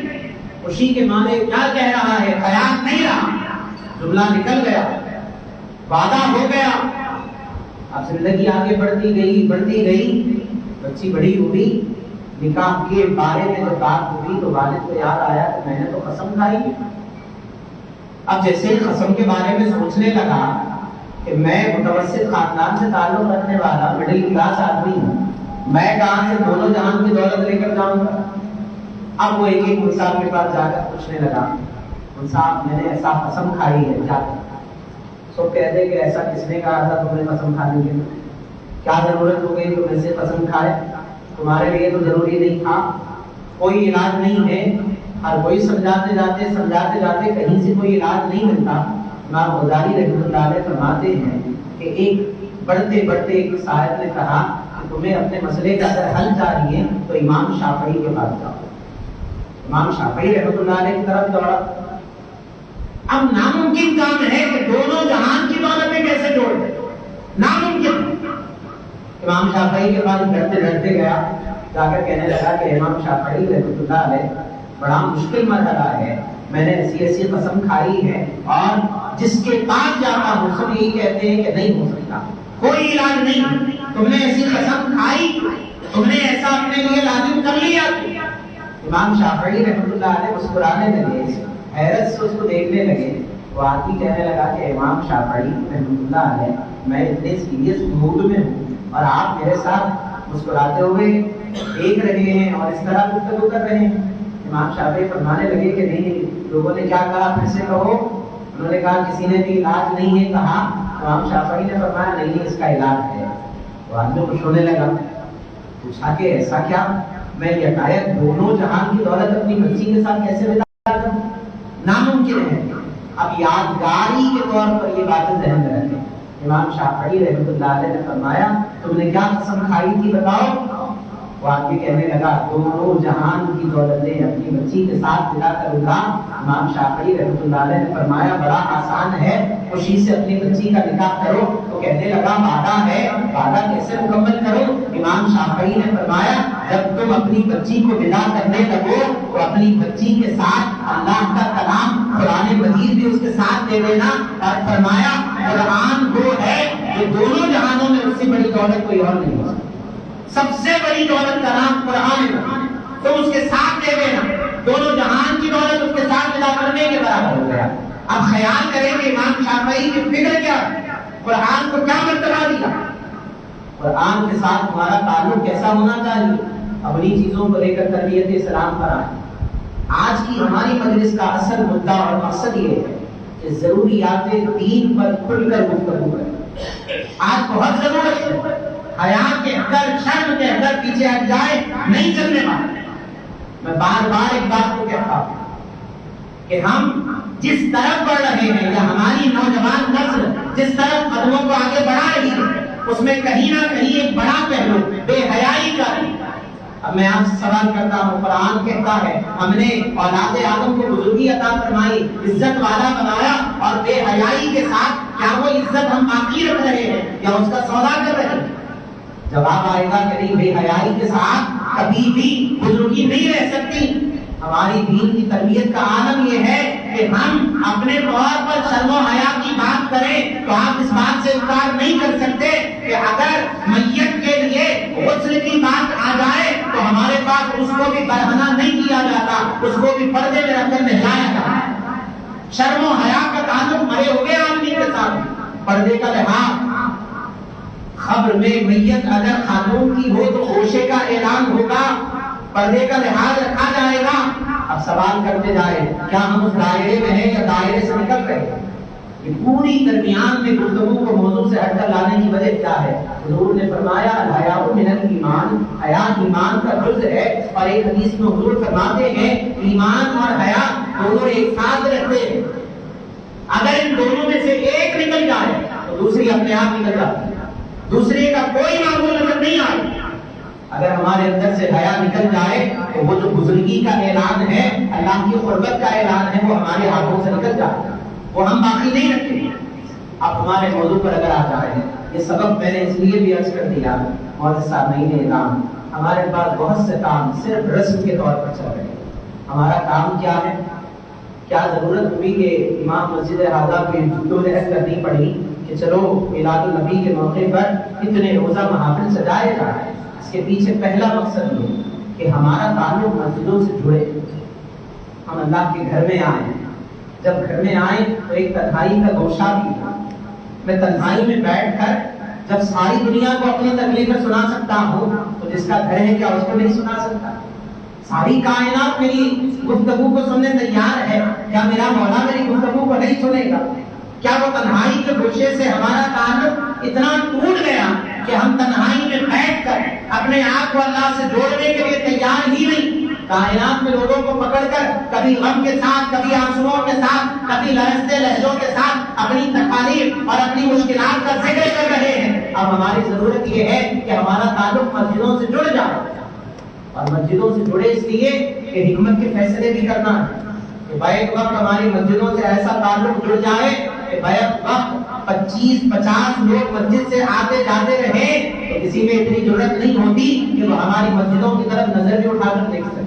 خوشی کے معنی کیا کہہ رہا ہے، خیال نہیں رہا، جملہ نکل گیا، وعدہ ہو گیا۔ اب زندگی آگے بڑھتی گئی، بچی بڑی ہوئی، نکاح کے بارے میں جب بات ہوئی تو والد کو یاد آیا کہ میں نے تو قسم کھائی۔ اب جیسے قسم کے بارے میں سوچنے لگا کہ میں متوسط خاندان سے تعلق رکھنے والا مڈل کلاس آدمی ہوں، میں کہاں سے دونوں جہان کی دولت لے کر جاؤں گا۔ اب وہ ایک صاحب کے پاس جا کر پوچھنے لگا، صاحب میں نے ایسا قسم کھائی ہے، جا کر سب کہتے کہ ایسا کس نے کہا تھا تم نے قسم کھانے کے لیے؟ کیا ضرورت ہو گئی تم ایسے قسم کھائے؟ تمہارے لیے تو ضروری نہیں تھا، کوئی علاج نہیں ہے۔ ہر کوئی سمجھاتے جاتے کہیں سے کوئی علاج نہیں ملتا۔ امام غزالی رحمۃ اللہ علیہ فرماتے ہیں کہ ایک بڑھتے ایک صاحب نے کہا کہ تمہیں اپنے مسئلے کا اگر حل چاہیے تو امام شافعی کے پاس جاؤ۔ امام شافعی رحمۃ اللہ علیہ کی طرف دوڑا۔ اب ناممکن کام ہے کہ دونوں جہان کی دولتیں کیسے جوڑ دیں، ناممکن۔ امام شافعی کے پاس ڈرتے گیا، جا کر کہنے لگا کہ امام شافعی رحمۃ اللہ علیہ بڑا مشکل مرحلہ ہے، میں نے ایسی قسم کھائی ہے اور جس کے پاس جاتا ہوں سب یہی کہتے ہیں کہ نہیں ہو سکتا، کوئی علاج نہیں، تم نے ایسی قسم کھائی، تم نے ایسا اپنے لیے لازم کر لیا۔ امام شافعی رحمۃ اللہ علیہ مسکرانے لگے، حیرت سے اس کو دیکھنے لگے۔ وہ آدمی کہنے لگا کہ امام شافعی رحمۃ اللہ علیہ میں اتنے سیریس موڈ میں ہوں اور آپ میرے ساتھ مسکراتے ہوئے دیکھ رہے ہیں اور اس طرح گفتگو کر رہے ہیں۔ امام شافعی فرمانے لگے کہ نہیں، لوگوں نے کیا کہا، پھر سے کہو۔ انہوں نے کہا کسی نے بھی علاج نہیں ہے کہا۔ امام شافعی نے فرمایا نہیں، اس کا علاج ہے۔ وہ آدمی خوش ہونے لگا، پوچھا کہ ایسا کیا؟ میں یکایک دونوں جہان کی دولت اپنی بچی کے ساتھ کیسے بتا دوں؟ ناممکن ہے۔ اب یادگاری کے طور پر یہ باتیں ذہن میں رکھیں۔ امام شافعی رحمۃ اللہ علیہ نے فرمایا تم نے کیا قسم کھائی تھی بتاؤ؟ وہ آدمی کہنے لگا دونوں جہان کی دولتیں اپنی بچی کے ساتھ ملا کروں گا۔ امام شافعی رحمۃ اللہ علیہ نے فرمایا بڑا آسان ہے، خوشی سے اپنی بچی کا نکاح کرو۔ تو کہنے لگا وعدہ ہے، وعدہ کیسے مکمل کرو؟ امام شافعی نے فرمایا جب تم اپنی بچی کو ودا کرنے لگو تو اپنی بچی کے ساتھ اللہ کا کلام قرآن مجید بھی اس کے ساتھ دے دینا، اور فرمایا قرآن وہ ہے جو دونوں جہانوں میں اس سے بڑی دولت کوئی اور نہیں ہو۔ سب سے بڑی دولت کا نام قرآن ہے، تم اس کے ساتھ دے دینا، دونوں جہان کی دولت اس کے ساتھ ملا کرنے کے برابر ہو گیا۔ اب خیال کریں کہ امام شافعی کی فکر کیا، قرآن کو کیا مرتبہ دیا، قرآن کے ساتھ ہمارا تعلق کیسا ہونا چاہیے، اپنی چیزوں کو لے کر تربیت اسلام پر آئے۔ آج کی ہماری مجلس کا اصل مدعا اور مقصد یہ ہے کہ ضروریات دین پر کھل کر گفتگو کریں۔ آج بہت ضرورت ہے، حیا کے اندر، شرم کے اندر پیچھے ہٹ جائے نہیں چلنے والا۔ میں بار بار ایک بات کو کہتا ہوں کہ ہم جس طرف بڑھ رہے ہیں یا ہماری نوجوان نسل جس طرف قدموں کو آگے بڑھا رہی ہے، اس میں کہیں نہ کہیں ایک بڑا پہلو بے حیائی کا ہے۔ اب میں آپ سے سوال کرتا ہوں، قرآن کہتا ہے ہم نے اولاد آدم کو بزرگی عطا فرمائی، عزت والا بنایا، اور بے حیائی کے ساتھ کیا وہ عزت ہم باقی رکھ رہے ہیں یا اس کا سودا کر رہے ہیں؟ جواب آئے گا کہ نہیں، بے حیائی کے ساتھ کبھی بھی بزرگی نہیں رہ سکتی۔ ہماری دین کی تربیت کا عالم یہ ہے کہ ہم اپنے طور پر شرم و حیا کی بات کریں تو آپ اس بات سے انکار نہیں کر سکتے کہ اگر میت کے لیے غسل کی بات آ جائے تو ہمارے پاس اس کو بھی برہنہ نہیں کیا جاتا، اس کو بھی پردے میں رکھ کر نہلایا جاتا ہے۔ شرم و حیا کا تعلق مرے ہوئے آدمی کے ساتھ، پردے کا لحاظ۔ قبر میں میت اگر خاتون کی ہو تو خوشے کا اعلان ہوگا، پردے کا لحاظ رکھا جائے گا۔ اب سوال کرتے جائے کیا ہم اس دائرے میں ہیں یا دائرے سے نکل گئے؟ یہ پوری درمیان میں گفتگو کو موضوع سے ہٹ کر لانے کی وجہ کیا ہے؟ حضور نے فرمایا الحیاء من الایمان، حیا ایمان کا جزء ہے، اور ایک حدیث میں حضور فرماتے ہیں ایمان اور حیا دونوں ایک ساتھ رہتے ہیں، اگر ان دونوں میں سے ایک نکل جائے تو دوسری اپنے آپ نکل جاتی ہے، دوسرے کا کوئی معمول نظر نہیں آئے۔ اگر ہمارے اندر سے حیا نکل جائے تو وہ جو بزرگی کا اعلان ہے، اللہ کی قربت کا اعلان ہے، وہ ہمارے ہاتھوں سے نکل جائے گا، وہ ہم باقی نہیں رکھتے۔ اب ہمارے موضوع پر اگر آ جائے، یہ سبق میں نے اس لیے بھی عرض کر دیا معزز سامعین اعلان، ہمارے پاس بہت سے کام صرف رسم کے طور پر چل رہے ہیں۔ ہمارا کام کیا ہے؟ کیا ضرورت ہوئی کہ امام مسجد ہذا پہ جدوجہد کرنی پڑی کہ چلو میلاد النبی کے موقع پر اتنے روزہ محافل سجائے جا رہے ہیں؟ اس کے پیچھے پہلا مقصد یہ کہ ہمارا تعلق مسجدوں سے جڑے، ہم اللہ کے گھر میں آئے، جب گھر میں آئے تو ایک تنہائی کا گوشہ بھی تھا۔ میں تنہائی میں بیٹھ کر جب ساری دنیا کو اپنی تکلیفیں سنا سکتا ہوں تو جس کا گھر ہے کیا اس کو نہیں سنا سکتا؟ ساری کائنات میری گفتگو کو سننے تیار ہے، کیا میرا مولا میری گفتگو کو نہیں سنے گا؟ کیا وہ تنہائی کے گوشے سے ہمارا تعلق اتنا ٹوٹ گیا کہ ہم تنہائی میں بیٹھ کر اپنے آپ کو اللہ سے جوڑنے کے لیے تیار ہی نہیں؟ کائنات میں لوگوں کو پکڑ کر کبھی غم کے ساتھ، کبھی آنسوؤں کے ساتھ، کبھی لرزتے لہجوں کے ساتھ اپنی تکالیف اور اپنی مشکلات کا ذکر کر رہے ہیں۔ اب ہماری ضرورت یہ ہے کہ ہمارا تعلق مسجدوں سے جڑ جائے، اور مسجدوں سے جڑے اس لیے کہ حکمت کے فیصلے بھی کرنا ہے کہ بیک وقت ہماری مسجدوں سے ایسا تعلق جڑ جائے کہ بیک وقت 25-50 لوگ مسجد سے آتے جاتے رہے تو کسی میں اتنی ضرورت نہیں ہوتی کہ وہ ہماری مسجدوں کی طرف نظر بھی اٹھا کر دیکھ سکے۔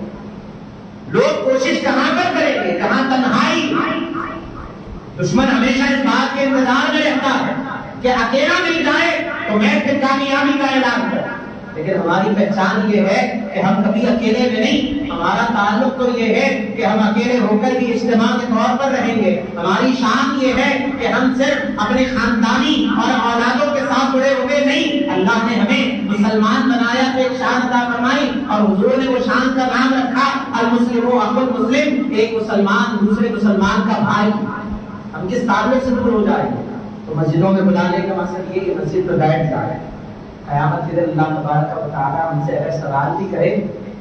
لوگ کوشش کہاں پر کریں گے جہاں تنہائی؟ دشمن ہمیشہ اس بات کے انتظار میں رہتا ہے کہ اکیلا مل جائے تو میں پھر کامیابی کا اعلان کروں، لیکن ہماری پہچان یہ ہے کہ ہم کبھی اکیلے میں نہیں، ہمارا تعلق تو یہ ہے کہ ہم اکیلے ہو کر بھی اجتماع کے طور پر رہیں گے۔ ہماری شان یہ ہے کہ ہم صرف اپنے خاندانی اور اولادوں کے ساتھ جڑے ہوئے نہیں، اللہ نے ہمیں مسلمان بنایا تو ایک شان عطا فرمائی، اور حضور نے وہ شان کا نام رکھا المسلم اخو المسلم، ایک مسلمان دوسرے مسلمان کا بھائی۔ ہم کس تعلق سے دور ہو جائیں گے؟ تو مسجدوں میں بلانے کا مقصد یہ کہ مسجد میں بیٹھ جائے، قیامت کے دن اللہ تبارک و تعالیٰ ہم سے اگر سوال بھی کرے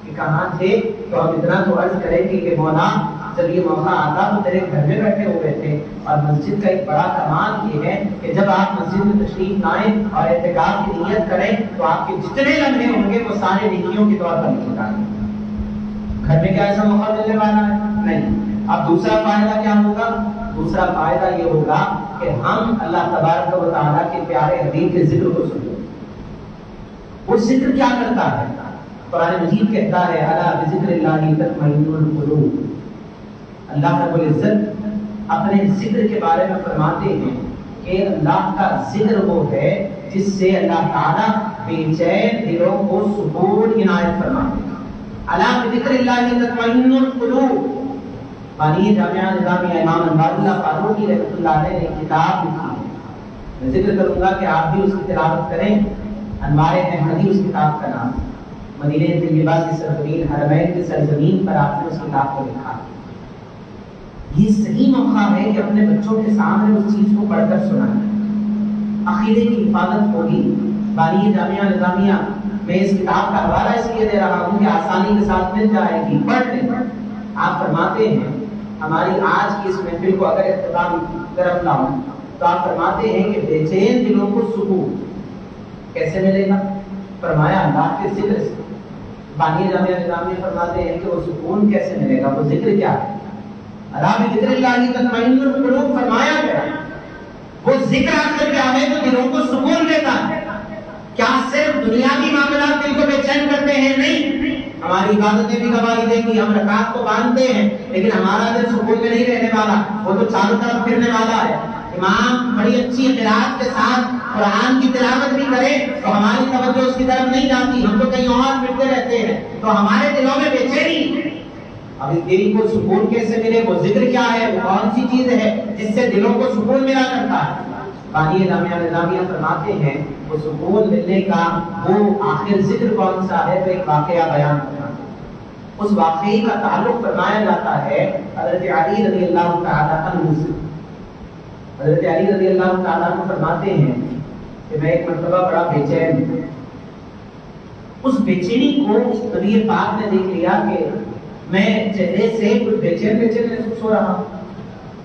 کہ کہاں تھے تو ہم اتنا تو عرض کریں گے کہ مولا جب یہ موقع آتا تو تیرے گھر میں بیٹھے ہوئے تھے۔ اور مسجد کا ایک بڑا کمال یہ ہے کہ جب آپ مسجد میں تشریف لائیں اور اعتکاف کی نیت کریں تو آپ کے جتنے لمحے ہوں گے وہ سارے نیکیوں کے طور پر نکل جائیں گے۔ گھر میں کیا ایسا موقع ملنے والا ہے؟ نہیں۔ اب دوسرا فائدہ کیا ہوگا؟ دوسرا فائدہ یہ ہوگا کہ ہم اللہ تبارک و تعالیٰ کے پیارے حبیب کے ذکر کو سنیں۔ وہ ذکر کیا کرتا ہے؟ قرآن مجید کہتا ہے الا بذکر اللہ تطمئن القلوب۔ اللہ رب العزت اپنے ذکر کے بارے میں فرماتے ہیں کہ اللہ کا ذکر وہ ہے جس سے اللہ تعالیٰ بے چین دلوں کو سکون عنایت فرماتے ہیں۔ الا بذکر اللہ تطمئن القلوب، بانی جامعہ نظامیہ امام انوار اللہ فاروقی رحمۃ اللہ علیہ نے کتاب لکھی ہے، میں ذکر کروں گا کہ آپ بھی اس کی تلاوت کریں۔ انوار احمدی اس کتاب کا نام، مدینہ طیبہ کی سرزمین، حرمین کی سرزمین پر آپ نے اس کتاب کو لکھا۔ یہ صحیح موقع ہے کہ اپنے بچوں کے سامنے اس چیز کو پڑھ کر سنائیں۔ عقیدے کی حفاظت ہوگی۔ بانی جامعہ نظامیہ میں اس کتاب کا حوالہ اس لیے دے رہا ہوں کہ آسانی کے ساتھ مل جائے گی، پڑھ لیں۔ آپ فرماتے ہیں ہماری آج کی اس محفل کو اگر اختتام طرف لاؤں تو آپ فرماتے ہیں کہ بے چین دلوں کو سکون کیسے ملے گا؟ فرمایا اللہ کے ذکر سے۔ بانی جامعہ نظامیہ فرماتے ہیں کہ وہ سکون کیسے ملے گا، وہ ذکر کیا ہے؟ اللہ بذکر اللہ تطمئن القلوب فرمایا گیا۔ وہ ذکر آخر کیا ہے تو دلوں کو سکون دیتا ہے۔ کیا صرف دنیاوی معاملات دل کو بے چین کرتے ہیں؟ نہیں، ہماری عبادتیں بھی گواہی دیں گی، ہم رکعت کو باندھتے ہیں لیکن ہمارا دل سکون میں نہیں رہنے والا، وہ تو چاروں طرف پھرنے والا ہے۔ امام بڑی اچھی قرات کے ساتھ قرآن کی تلاوت بھی کرے تو ہماری توجہ اس کی طرف نہیں جاتی، ہم تو کہیں اور پھرتے رہتے ہیں، تو ہمارے دلوں میں بے چینی۔ اب اس دل کو سکون کیسے ملے؟ وہ ذکر کیا ہے؟ وہ کون سی چیز ہے جس سے دلوں کو سکون ملا کرتا ہے؟ بانی جامعہ نظامیہ فرماتے ہیں وہ سکون ملنے کا وہ آخر ذکر کون سا ہے؟ تو ایک واقعہ بیان کرنا، اس واقعے کا تعلق فرمایا جاتا ہے حضرت علی رضی اللہ تعالیٰ عنہ سے۔ حضرت علی رضی اللہ تعالیٰ عنہ فرماتے ہیں کہ میں ایک مرتبہ بڑا بے چین ہوں۔ اس بے چینی کو نبی پاک نے دیکھ لیا کہ میں چہرے سے کچھ بے چین محسوس ہو رہا ہوں۔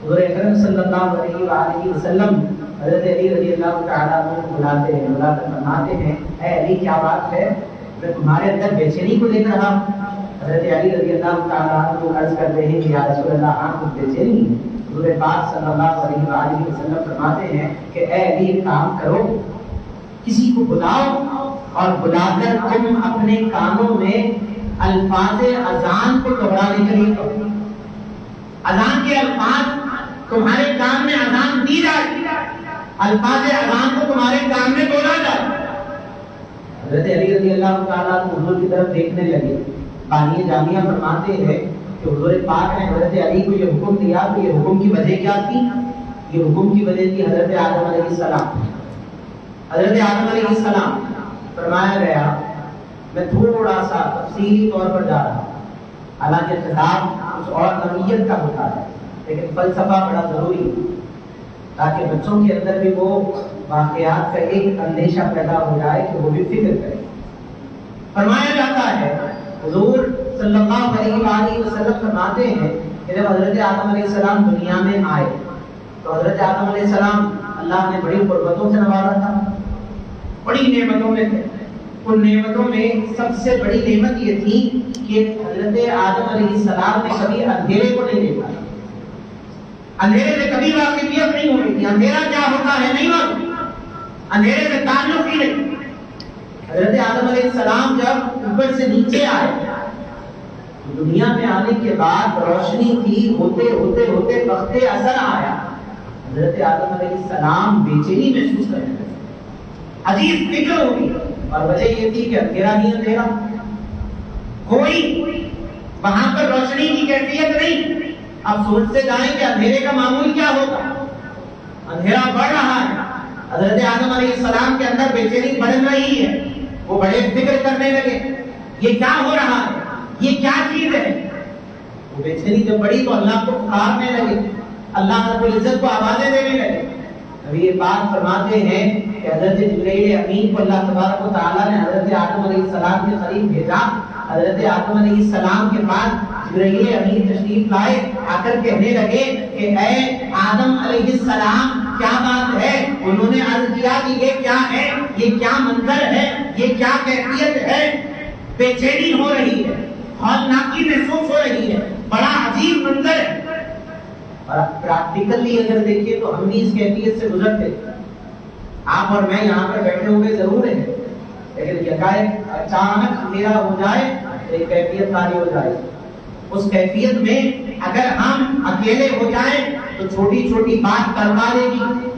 حضور اکرم صلی اللہ علیہ وآلہ وسلم حضرت علی رضی اللہ تعالیٰ عنہ کو بلاتے ہیں، بلا کر فرماتے ہیں اے علی کیا بات ہے؟ میں تمہارے اندر بے چینی کو دیکھ رہا ہوں۔ حضرت علی رضی اللہ تعالیٰ عنہ عرض کرتے ہیں کہ یا رسول اللہ آپ کچھ بے چینی ہیں؟ حضور پاک صلی اللہ علیہ وآلہ وسلم فرماتے ہیں کہ اے علی ایک کام کرو، کسی کو بلاؤ اور بلا کر تم اپنے کانوں میں الفاظ اذان کو دہرانے کے لیے کہو۔ اذان کے الفاظ تمہارے کان میں اذان دی جائے، الفاظ اذان کو تمہارے کان میں بولا جائے۔ حضرت علی رضی اللہ تعالیٰ حضور کی طرف دیکھنے لگے۔ بانی جامعہ فرماتے ہیں کہ حضور پاک نے حضرت علی کو یہ حکم دیا تو یہ حکم کی وجہ کیا تھی؟ یہ حکم کی وجہ تھی حضرت آدم علیہ السلام۔ حضرت آدم علیہ السلام فرمایا گیا، میں تھوڑا سا تفصیلی طور پر جا رہا ہوں، حالانکہ خطاب کچھ اور نوعیت کا ہوتا ہے لیکن فلسفہ بڑا ضروری ہے تاکہ بچوں کے اندر بھی وہ واقعات کا ایک اندیشہ پیدا ہو جائے کہ وہ بھی فکر کریں۔ فرمایا جاتا ہے حضور صلی اللہ علیہ وآلہ وسلم فرماتے ہیں کہ جب حضرت آدم علیہ السلام دنیا میں آئے تو حضرت آدم علیہ السلام اللہ نے بڑی قربتوں سے نوازا تھا، بڑی نعمتوں میں تھے۔ ان نعمتوں میں سب سے بڑی نعمت یہ تھی کہ حضرت آدم علیہ السلام نے کبھی اندھیرے کو نہیں دیکھا، اندھیرے سے کبھی واقفیت نہیں ہوئی تھی، اندھیرا کیا ہوتا ہے نہیں معلوم، اندھیرے سے تعلق ہی نہیں۔ حضرت آدم علیہ السلام جب اوپر سے نیچے آئے، دنیا میں آنے کے بعد روشنی تھی، ہوتے ہوتے ہوتے وقت اثر آیا، حضرت آدم علیہ السلام بے چینی محسوس کرنے لگے، عجیب فکر ہوگی، اور وجہ یہ تھی کہ اندھیرا نہیں، اندھیرا کوئی وہاں پر روشنی کی کیفیت نہیں۔ اب سوچتے جائیں کہ اندھیرے کا معمول کیا ہوگا، اندھیرا بڑھ رہا ہے، حضرت آدم علیہ السلام کے اندر بے چینی بڑھ رہی ہے، وہ بڑے فکر کرنے لگے یہ کیا ہو رہا ہے، یہ کیا چیز ہے۔ وہ بے چینی جب بڑی تو اللہ کو پکارنے لگے، اللہ رب العزت کو آوازیں دینے لگے۔ ابھی یہ بات فرماتے ہیں کہ حضرت جبرائیل امین کو اللہ تبارک و تعالیٰ نے حضرت آدم علیہ السلام کے قریب بھیجا۔ حضرت آدم علیہ السلام کے بعد جبرائیل امین تشریف لائے، آ کر کہنے لگے کہ اے آدم علیہ السلام کیا بات ہے؟ انہوں نے عرض کیا کہ یہ کیا ہے، یہ کیا منظر ہے، یہ کیا کیفیت ہے؟ بے چینی ہو رہی ہے، ہولناکی محسوس ہو رہی ہے، بڑا عجیب منظر ہے۔ اور پریکٹیکلی اگر دیکھیے تو ہم بھی اس کیفیت سے گزرتے، آپ اور میں یہاں پر بیٹھے ہوئے ضرور ہیں، لیکن یکایک اچانک اندھیرا ہو جائے تو ایک کیفیت طاری ہو جائے۔ اس کیفیت میں اگر ہم اکیلے ہو جائیں تو چھوٹی چھوٹی بات تڑپا دے گی۔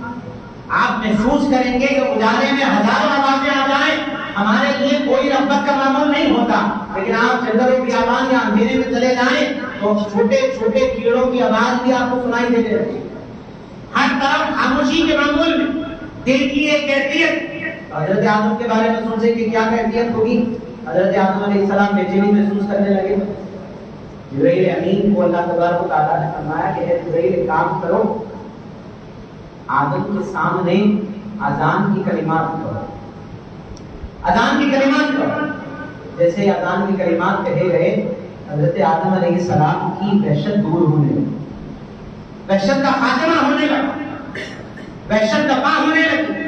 آپ محسوس کریں گے کہ اجالے میں ہزاروں آوازیں آ جائیں ہمارے لیے کوئی رغبت کا معمول نہیں ہوتا، لیکن آپ جنگل و بیابان یا اندھیرے میں چلے جائیں تو چھوٹے چھوٹے کیڑوں کی آواز بھی آپ کو سنائی دینے لگتی ہے، ہر طرف خاموشی کے معمول میں دل کی ایک کیفیت۔ حضرت آدم کے بارے میں سوچیں کہ کیا کیفیت ہوگی۔ حضرت آدم علیہ السلام بے چینی محسوس کرنے لگے، جبرائیل امین کو اللہ تبارک و تعالیٰ نے فرمایا کہ اے جبرائیل ایک کام کرو، آدم کے سامنے اذان کی کلمات کرو، اذان کی کلمات کرو۔ جیسے اذان کی کلمات کہے گئے، حضرت آدم علیہ السلام کی وحشت دور ہونے لگی، وحشت کا خاتمہ ہونے لگا، وحشت دفاع ہونے لگی۔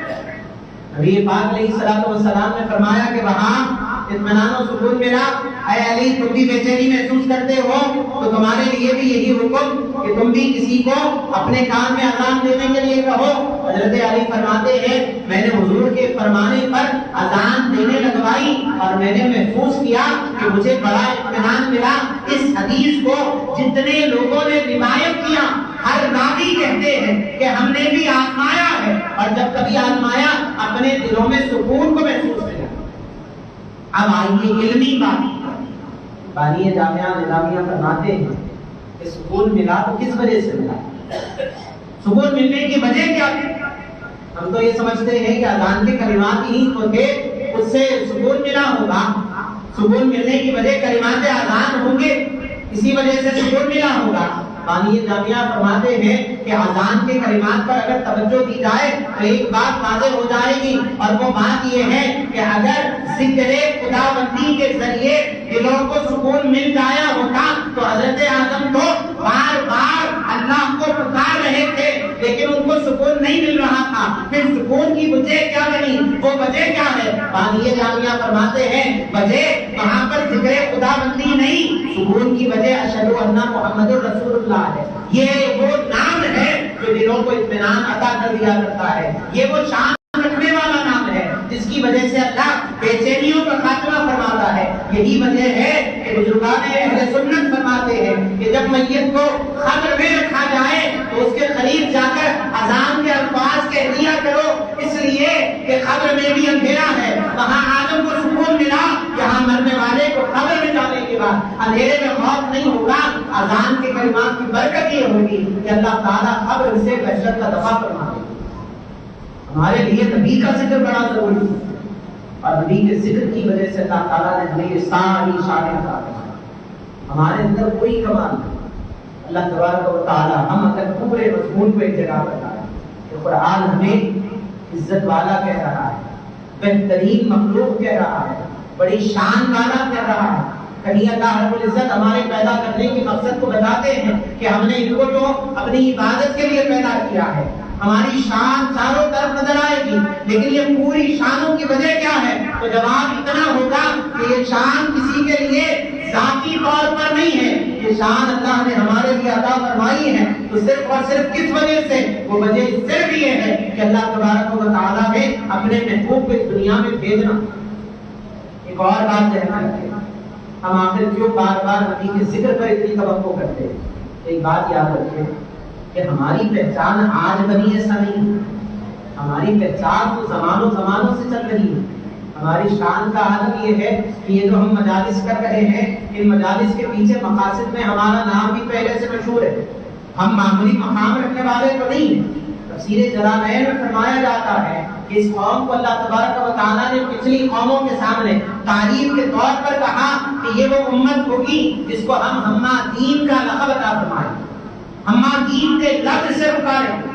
نبی پاک علیہ السلام نے فرمایا کہ وہاں اطمینان و سکون ملا۔ اے علی، تم بھی بے چینی محسوس کرتے ہو تو تمہارے لیے بھی یہی حکم کہ تم بھی کسی کو اپنے کان میں اذان دینے کے لیے کہو۔ حضرت علی فرماتے ہیں میں نے حضور کے فرمانے پر اذان دینے لگوائی اور میں نے محسوس کیا کہ مجھے بڑا اطمینان ملا۔ اس حدیث کو جتنے لوگوں نے روایت کیا ہر راوی کہتے ہیں کہ ہم نے بھی آزمایا ہے، اور جب کبھی آزمایا اپنے دلوں میں سکون کو محسوس کیا۔ اب آئیے علمی بات، بانی جامعہ نظامیہ فرماتے ہیں کہ سکون ملا تو کس وجہ سے ملا، سکون ملنے کی وجہ کیا تھی؟ ہم تو یہ سمجھتے ہیں کہ اذان کے کلمات ہی تو تھے، اس سے سکون ملا ہوگا، سکون ملنے کی وجہ کلمات اذان ہوں گے، اسی وجہ سے سکون ملا ہوگا۔ بانی جامعہ فرماتے ہیں کہ اذان کے کلمات پر اگر توجہ دی جائے تو ایک بات واضح ہو جائے گی، اور وہ بات یہ ہے کہ اگر ذکر خداوندی کے ذریعے دلوں کو سکون مل جایا ہوتا تو حضرت آدم تو بار بار اللہ کو پکار رہے تھے لیکن ان کو سکون نہیں مل رہا تھا۔ پھر سکون کی وجہ کیا بنی؟ وہ وجہ کیا ہے؟ بانی جامعہ فرماتے ہیں وجہ وہاں پر ذکر خداوندی نہیں، سکون کی وجہ اشہد ان محمد رسول اللہ ہے۔ یہ وہ نام ہے جو دلوں کو اطمینان عطا کر دیا کرتا ہے، یہ وہ شان رکھنے والا نام ہے جس کی وجہ سے اللہ بے چینیوں کا خاتمہ فرماتا ہے۔ یہی وجہ ہے کہ بزرگان اہل سنت فرماتے ہیں کہ جب میت کو قبر میں رکھا جائے تو اس کے قریب جا کر اذان کے الفاظ کہہ دیا کرو، اس لیے کہ قبر میں بھی اندھیرا ہے، وہاں آدم کو سکون ملا، یہاں مرنے والے کو قبر میں جانے کے بعد اندھیرے میں خوف نہیں ہوگا۔ اذان کے کلمات کی برکت یہ ہوگی کہ اللہ تعالیٰ قبر سے وحشت کا دفاع فرما دے۔ ہمارے لیے نبی کا ذکر بڑا ضروری ہے، اور نبی کے ذکر کی وجہ سے اللہ تعالیٰ نے ہمیں یہ ساری شانیں عطا کی۔ ہمارے اندر کوئی کمال نہیں، اللہ تبارک و تعالیٰ ہم اگر پورے مضمون کو ایک جگہ پر لائیں کہ قرآن ہمیں عزت والا کہہ رہا ہے، بہترین مخلوق کہہ رہا ہے، بڑی شان والا کہہ رہا ہے۔ کہیں اللہ رب العزت ہمارے پیدا کرنے کے مقصد کو بتاتے ہیں کہ ہم نے ان کو تو اپنی عبادت کے لیے پیدا کیا ہے، ہماری شان چاروں طرف نظر آئے گی، لیکن یہ پوری شانوں کی وجہ کیا ہے؟ تو جواب اتنا ہوگا کہ یہ شان کسی کے لیے ذاتی طور پر نہیں ہے، یہ شان اللہ نے ہمارے لیے عطا فرمائی ہے۔ تو صرف اور صرف کس وجہ سے؟ وہ وجہ صرف یہ ہے کہ اللہ تبارک و تعالیٰ نے اپنے محبوب کو اس دنیا میں بھیجنا۔ ایک اور بات ذہن میں رکھیں، ہم آخر کیوں بار بار نبی کے ذکر پر اتنی توقع کرتے ہیں؟ ایک بات یاد رکھیں کہ ہماری پہچان آج بنی ایسا نہیں، ہماری پہچان تو زمانوں سے چل رہی ہے۔ ہماری شان کا عالم یہ ہے کہ یہ جو ہم مجالس کر رہے ہیں، ان مجالس کے پیچھے مقاصد میں ہمارا نام بھی پہلے سے مشہور ہے، ہم معمولی مقام رکھنے والے تو نہیں ہیں۔ تفسیر جلالین میں فرمایا جاتا ہے کہ اس قوم کو اللہ تبارک و تعالیٰ نے پچھلی قوموں کے سامنے تعریف کے طور پر کہا کہ یہ وہ امت ہوگی جس کو ہم حمادین کا لقب عطا فرمائیں، حمادین کے لفظ سے پکاریں۔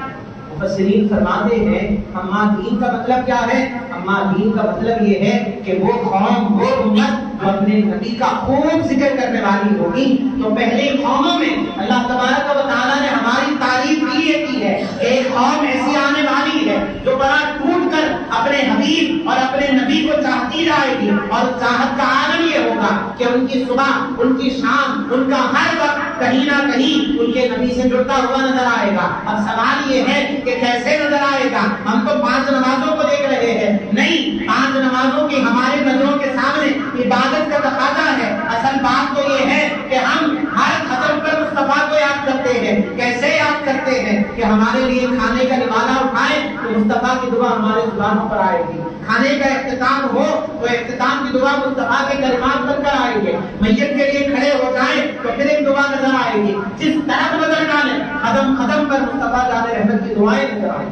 مفسرین فرماتے ہیں حمادین کا مطلب کیا ہے؟ حمادین کا مطلب یہ ہے کہ وہ قوم، وہ امت جو اپنے نبی کا خوب ذکر کرنے والی ہوگی۔ تو پہلے قوموں میں اللہ تبارک و تعالیٰ نے ہماری تعریف بھی یہ کی ہے، ایک قوم ایسی آنے والی ہے جو بڑا ٹوٹ کر اپنے حبیب اور اپنے نبی کو چاہتی جائے گی، اور چاہت کا عالم یہ ہوگا کہ ان کی صبح، ان کی شام، ان کا ہر وقت کہیں نہ کہیں ان کے نبی سے جڑتا ہوا نظر آئے گا۔ اب سوال یہ ہے کہ کیسے نظر آئے گا؟ ہم تو 5 نمازوں کو دیکھ رہے ہیں، نہیں، 5 نمازوں کی ہماری نظروں کے سامنے عبادت کا تقاضا ہے۔ اصل بات تو یہ ہے کہ ہم ہر ختم پر مصطفیٰ کو یاد کرتے ہیں۔ کیسے یاد کرتے ہیں؟ کہ ہمارے لیے کھانے کا نوالہ اٹھائیں تو مصطفیٰ مصطفیٰ کی دعا ہمارے زبانوں پر آئے گی. کھانے کا اختتام ہو تو اختتام کی دعا مصطفیٰ کے کلمات بن کر آئیں گے. میت کے لیے کھڑے ہو جائیں تو پھر ایک دعا نظر آئے گی. جس طرف نظر ڈالیں قدم قدم پر مصطفیٰ جان رحمت کی دعائیں نظر آئیں.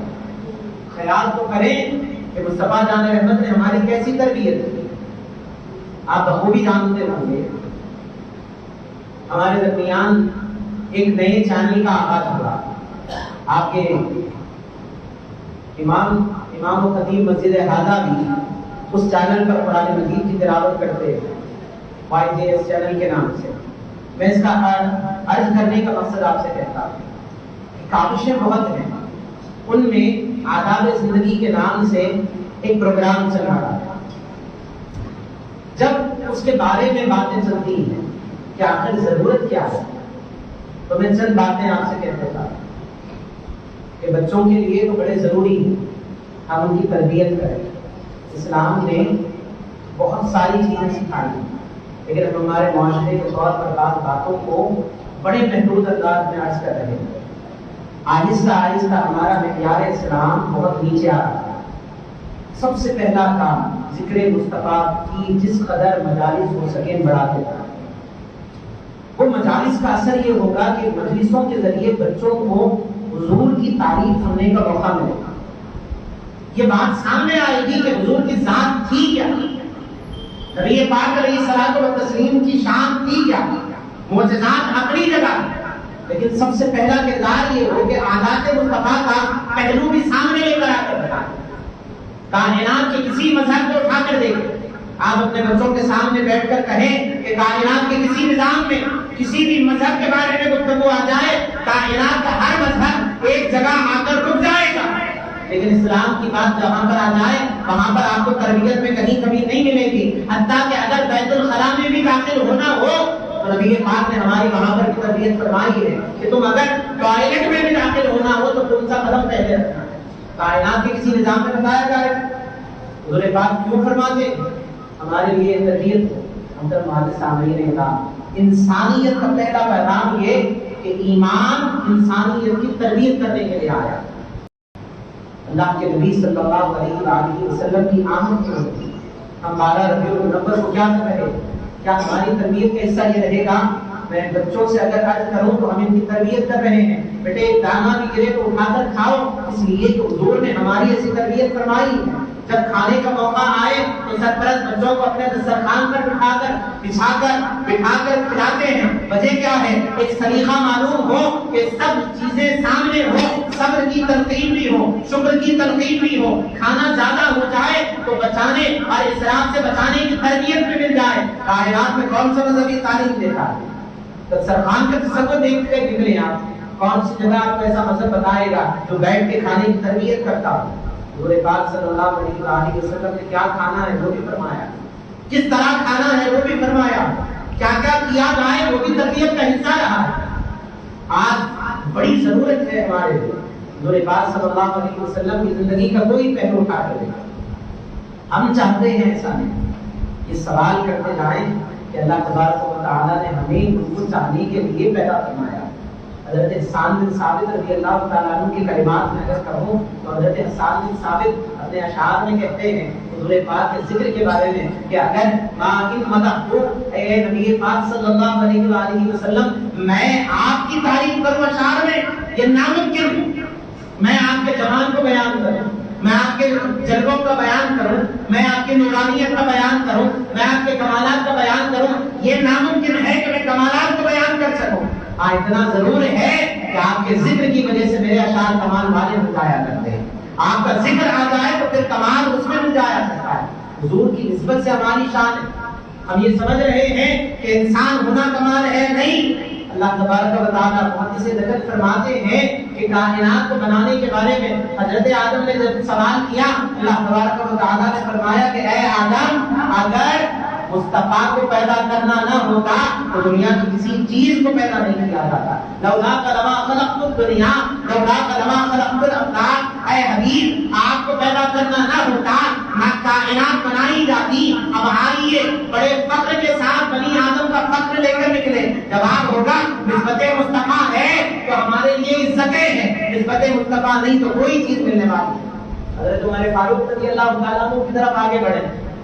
خیال تو کریں کہ مصطفیٰ جان رحمت نے ہماری کیسی تربیت کی. آپ بخوبی جانتے ہوں گے ہمارے درمیان ایک نئے چینل کا آغاز ہوا. آپ کے امام و خطیب مسجد ہادہ بھی اس چینل پر قرآن مجید کی تلاوت کرتے ہیں YJS چینل کے نام سے. میں اس کا عرض کرنے کا مقصد آپ سے کہتا ہوں کاوشیں بہت ہیں. ان میں آداب زندگی کے نام سے ایک پروگرام چل رہا ہے. جب اس کے بارے میں باتیں چلتی ہیں کہ آخر ضرورت کیا ہے تو میں چند باتیں آپ سے کہتا تھا کہ بچوں کے لیے تو بڑے ضروری ہے ہم ان کی تربیت کریں. اسلام نے بہت ساری چیزیں سکھائی ہیں لیکن ہم ہمارے معاشرے کے طور پر بعض باتوں کو بڑے محدود انداز میں عرض کر رہے ہیں. آہستہ آہستہ ہمارا معیار اسلام بہت نیچے آ رہا ہے. سب سے پہلا کام ذکر مصطفیٰ کی جس قدر مجالس ہو سکیں بڑھاتے جائیں. وہ مجالس کا اثر یہ ہوگا کہ مجلسوں کے ذریعے بچوں کو حضور کی تعریف سننے کا موقع ملے گا. یہ بات سامنے آئے گی کہ حضور کی ذات تھی کیا, نبی پاک علیہ الصلوۃ والتسلیم کی شان تھی کیا, معجزات اپنی جگہ. لیکن سب سے پہلا کردار یہ ہو کہ عادات مصطفیٰ کا پہلو بھی سامنے لے کر آ کر بتائیں. کائنات کے کسی مذہب کو اٹھا کر دیکھیں. آپ اپنے بچوں کے سامنے بیٹھ کر کہیں کہ کائنات کے کسی نظام میں کسی بھی مذہب کے بارے میں گفتگو آ جائے, کائنات کا ہر مذہب ایک جگہ آ کر رک جائے گا. لیکن اسلام کی بات جہاں پر آ جائے وہاں پر آپ کو تربیت میں کہیں کمی نہیں ملے گی. حتیٰ کہ اگر بیت الخلاء میں بھی داخل ہونا ہو تو نبی پاک نے ہماری وہاں پر کی تربیت فرمائی ہے کہ تم اگر ٹوائلٹ میں بھی داخل ہونا ہو تو تم سا قدم پہلے رکھنا. کائنات کے کسی نظام میں بتایا جائے حضور پاک کیوں فرماتے ہمارے لیے تربیت. محترم مہاجر سامعین نے کہا انسانیت کا پہلا پیغام یہ کہ ایمان انسانیت کی تربیت کرنے کے لیے آیا. اللہ کے نبی صلی اللہ علیہ وآلہ وسلم کی آمد کیوں ہوئی. ہم 12 ربیع الاول کو کیا کر رہے, کیا ہماری تربیت کا حصہ یہ رہے گا میں بچوں سے اگر عرض کروں تو ہم ان کی تربیت کر رہے ہیں بیٹے ایک دانہ بھی گرے تو اٹھا کر کھاؤ, اس لیے کہ حضور نے ہماری ایسی تربیت فرمائی ہے. جب کھانے کا موقع آئے تو سرپرست بچوں کو اپنے دسترخوان پر بٹھا کر کھلاتے ہیں. وجہ کیا ہے, ایک سلیقہ معلوم ہو کہ سب چیزیں سامنے ہو, صبر کی تلقین بھی ہو, شکر کی تلقین بھی ہو. کھانا زیادہ ہو جائے تو بچانے اور اسراف سے بچانے کی تربیت بھی مل جائے. کائنات میں کون سا مذہبی تعلیم دیتا ہے؟ دسترخوان کا تصور دیکھ کے نکلے آپ, کون سی جگہ آپ کو ایسا مذہب بتائے گا جو بیٹھ کے کھانے کی تربیت کرتا ہو. حضور پاک صلی اللہ علیہ وسلم نے کیا کھانا ہے وہ بھی فرمایا, کس طرح کھانا ہے وہ بھی فرمایا, کیا کیا کیا جائے وہ بھی تربیت کا حصہ رہا ہے. آج بڑی ضرورت ہے ہمارے حضور پاک صلی اللہ علیہ وسلم کی زندگی کا کوئی پہلو اٹھا کر دیکھا. ہم چاہتے ہیں ایسا نہیں. یہ سوال کرتے جائیں کہ اللہ تبارک و تعالیٰ نے ہمیں ان کو چاہنے کے لیے پیدا فرمایا. حضرت حسان بن ثابت رضی اللہ تعالیٰ عنہ کے کلمات میں اگر کہوں تو حضرت حسان بن ثابت اپنے اشعار میں کہتے ہیں حضور پاک کے ذکر کے بارے میں کہ اگر اے نبی پاک صلی اللہ علیہ وآلہ وسلم میں آپ کی تعریف کروں اشعار میں یہ ناممکن. میں آپ کے جمال کو بیان کروں, میں آپ کے جلووں کا بیان کروں, میں آپ کی نورانیت کا بیان کروں, میں آپ کے کمالات کا بیان کروں, یہ ناممکن ہے کہ میں کمالات کو بیان کر سکوں. اتنا ضرور ہے کہ آپ کے ذکر کی وجہ سے میرے اشعار کمال والے ہو جایا کرتے ہیں. آپ کا ذکر آ جائے تو پھر کمال اس میں مل جایا کرتا ہے. حضور کی نسبت سے ہماری شان ہے. ہم یہ سمجھ رہے ہیں کہ انسان ہونا کمال ہے, نہیں. اللہ تبارک و تعالیٰ محدث ذکر فرماتے ہیں کہ کائنات کو بنانے کے بارے میں حضرت آدم نے جب سوال کیا اللہ تبارک و تعالیٰ نے فرمایا کہ اے آدم اگر مصطفیٰ کو پیدا کرنا نہ ہوتا تو دنیا کی کسی چیز کو پیدا نہیں کیا جاتا. لولا کلمہ خلقت الدنیا لولا کلمہ خلقت الافلاک. اے حبیب آپ کو پیدا کرنا نہ ہوتا نہ کائنات بنائی جاتی. اب آئیے بڑے فخر کے ساتھ بنی آدم کا فخر لے کر نکلے. جواب ہوگا نسبت مصطفیٰ ہے تو ہمارے لیے عزتیں ہیں, نسبت مصطفیٰ نہیں تو کوئی چیز ملنے والی. حضرت عمر فاروق رضی اللہ تعالیٰ عنہ کی طرف آگے بڑھے،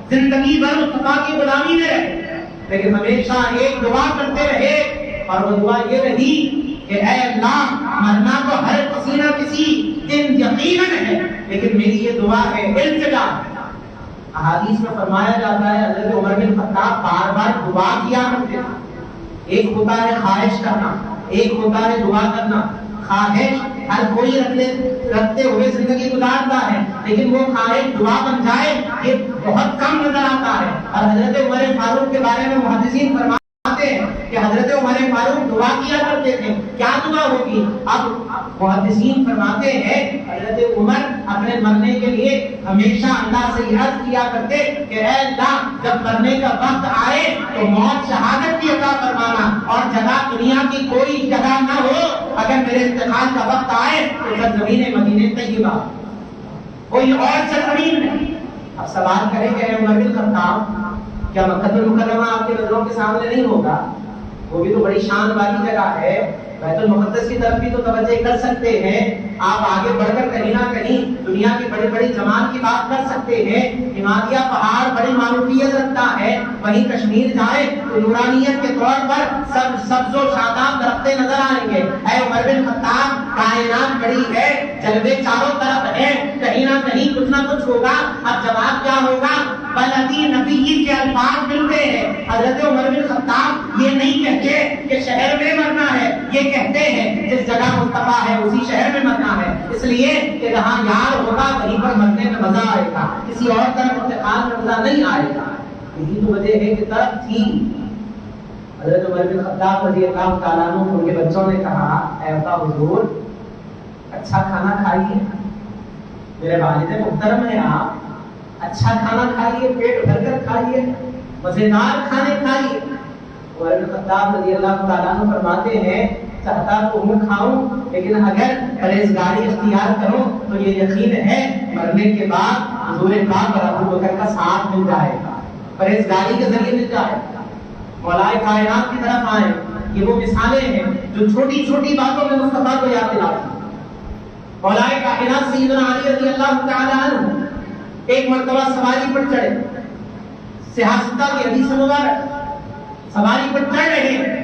زندگی بھر مصطفیٰ کی غلامی میں رہے، لیکن ہمیشہ ایک دعا کرتے رہے، اور وہ دعا یہ رہی کہ اے اللہ، مرنا تو ہر کسی نہ کسی دن یقیناً ہے، لیکن میری یہ دعا ہے، التجا۔ احادیث میں فرمایا جاتا ہے حضرت عمر بن خطاب بار بار دعا کیا کرتے تھے۔ ایک ہوتا ہے خواہش کرنا، ایک ہوتا ہے دعا کرنا۔ خواہش ہر کوئی رکھتے ہوئے زندگی گزارتا ہے، لیکن وہ خواہش دعا بن جائے یہ بہت کم نظر آتا ہے۔ اور حضرت عمر فاروق کے بارے میں محدثین فرماتے ہیں کہ حضرت عمر فاروق دعا کیا کرتے تھے، کیا دعا ہوگی؟ اب محدثین فرماتے ہیں حضرت عمر اپنے مرنے کے لیے ہمیشہ اللہ سے عرض کیا کرتے کہ اے اللہ، جب مرنے کا وقت آئے تو موت شہادت کی عطا فرمانا، اور جگہ دنیا کی کوئی جگہ نہ ہو، اگر میرے انتقال کا وقت آئے تو سرزمین مدینہ طیبہ، کوئی اور سرزمین نہیں۔ اب سوال کریں کہ اے عمر بن خطاب، کیا مکہ المکرمہ آپ کی نظروں کے سامنے نہیں ہوگا؟ وہ بھی تو بڑی شان والی جگہ ہے، بیت المقدس کی طرف بھی تو توجہ کر سکتے ہیں، آپ آگے بڑھ کر کہیں نہ کہیں دنیا کی بڑی بڑی جماعت کی بات کر سکتے ہیں، ہمالیہ پہاڑ بڑی معروفیت رکھتا ہے، وہیں کشمیر جائیں تو نورانیت کے طور پر سبز و شاداب درختے نظر آئیں گے۔ اے عمر بن خطاب، کائنات بڑی ہے، جلوے چاروں طرف ہیں، کہیں نہ کہیں کچھ نہ کچھ ہوگا۔ اب جواب کیا ہوگا؟ بلدی نبی کے الفاظ ملتے ہیں۔ حضرت عمر بن خطاب یہ نہیں کہتے کہ شہر میں مرنا ہے، یہ کہتے ہیں جس جگہ مصطفیٰ ہے اسی شہر میں مرنا ہے، اس لیے کہ جہاں یار ہوگا وہیں پر مرنے میں مزہ آئے گا، کسی اور طرف انتقال میں مزہ نہیں آئے گا۔ یہی تو وجہ ہے کہ طرف تھی۔ حضرت عمر بن خطاب رضی اللہ تعالیٰ عنہ ان کے بچوں نے کہا، اے ابا حضور، اچھا کھانا کھائیے، میرے والد محترم ہیں آپ، اچھا کھانا کھائیے، پیٹ بھر کر کھائیے، مزیدار کھانے کھائیے۔ عمر بن خطاب رضی اللہ تعالیٰ عنہ فرماتے ہیں، چاہتا تو ہوں کھاؤں، لیکن اگر پرہیزگاری اختیار کروں تو یہ یقین ہے مرنے کے بعد حضور پاک اور ابو بکر کا ساتھ مل جائے گا، پرہیزگاری کے ذریعے مل جائے گا۔ مولائے کائنات کی طرف آئیں، یہ وہ مثالیں ہیں جو چھوٹی چھوٹی باتوں میں مصطفیٰ کو یاد دلاتی ہیں۔ مولائے کائنات سیدنا علی رضی اللہ تعالیٰ عنہ ایک مرتبہ سواری پر چڑھے، سیاستہ کی حدیث مبارک، سواری پر چڑھ رہے ہیں،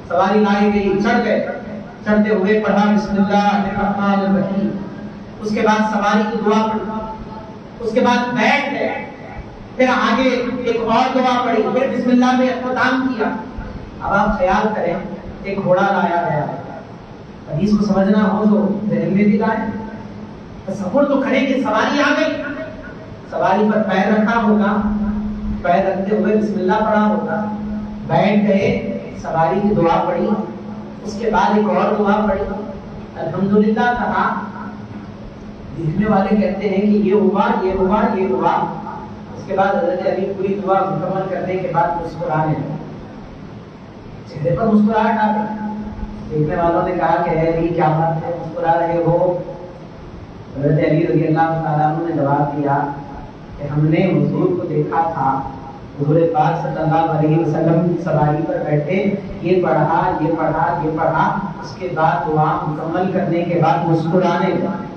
سواری لائی گئی، چڑھ گئے، چڑھتے ہوئے پڑھا بسم اللہ الرحمن الرحیم، اس کے بعد سواری کی دعا پڑھی، اس کے بعد بیٹھ گئے، پھر آگے ایک اور دعا پڑھی، پھر بسم اللہ میں اختتام کیا۔ اب آپ خیال کریں، ایک گھوڑا لایا گیا، حدیث کو سمجھنا ہو تو ذہن میں بھی لائیں، تصور تو کریں کہ سواری آ گئی، سواری پر پیر رکھا ہوگا، پیر رکھتے ہوئے بسم اللہ پڑھا ہوگا، بیٹھ گئے، سواری کی دعا پڑھی، اس کے بعد ایک اور دعا پڑھی، الحمدللہ کہا۔ دیکھنے والے کہتے ہیں کہ یہ ہوا، یہ ہوا، یہ ہوا۔ اس کے بعد حضرت علی پوری دعا مکمل کرنے کے بعد مسکرانے لگے، چہرے پر مسکراہٹ آ گئی۔ دیکھنے والوں نے کہا کہ اے علی کیا بات ہے، مسکرا رہے ہو؟ حضرت علی رضی اللہ تعالیٰ عنہ نے جواب دیا کہ ہم نے حضور کو دیکھا تھا، حضور پاک صلی اللہ علیہ وسلم کی سواری پر بیٹھے، یہ پڑھا، یہ پڑھا، یہ پڑھا، اس کے بعد دعا مکمل کرنے کے بعد مسکرانے لگے۔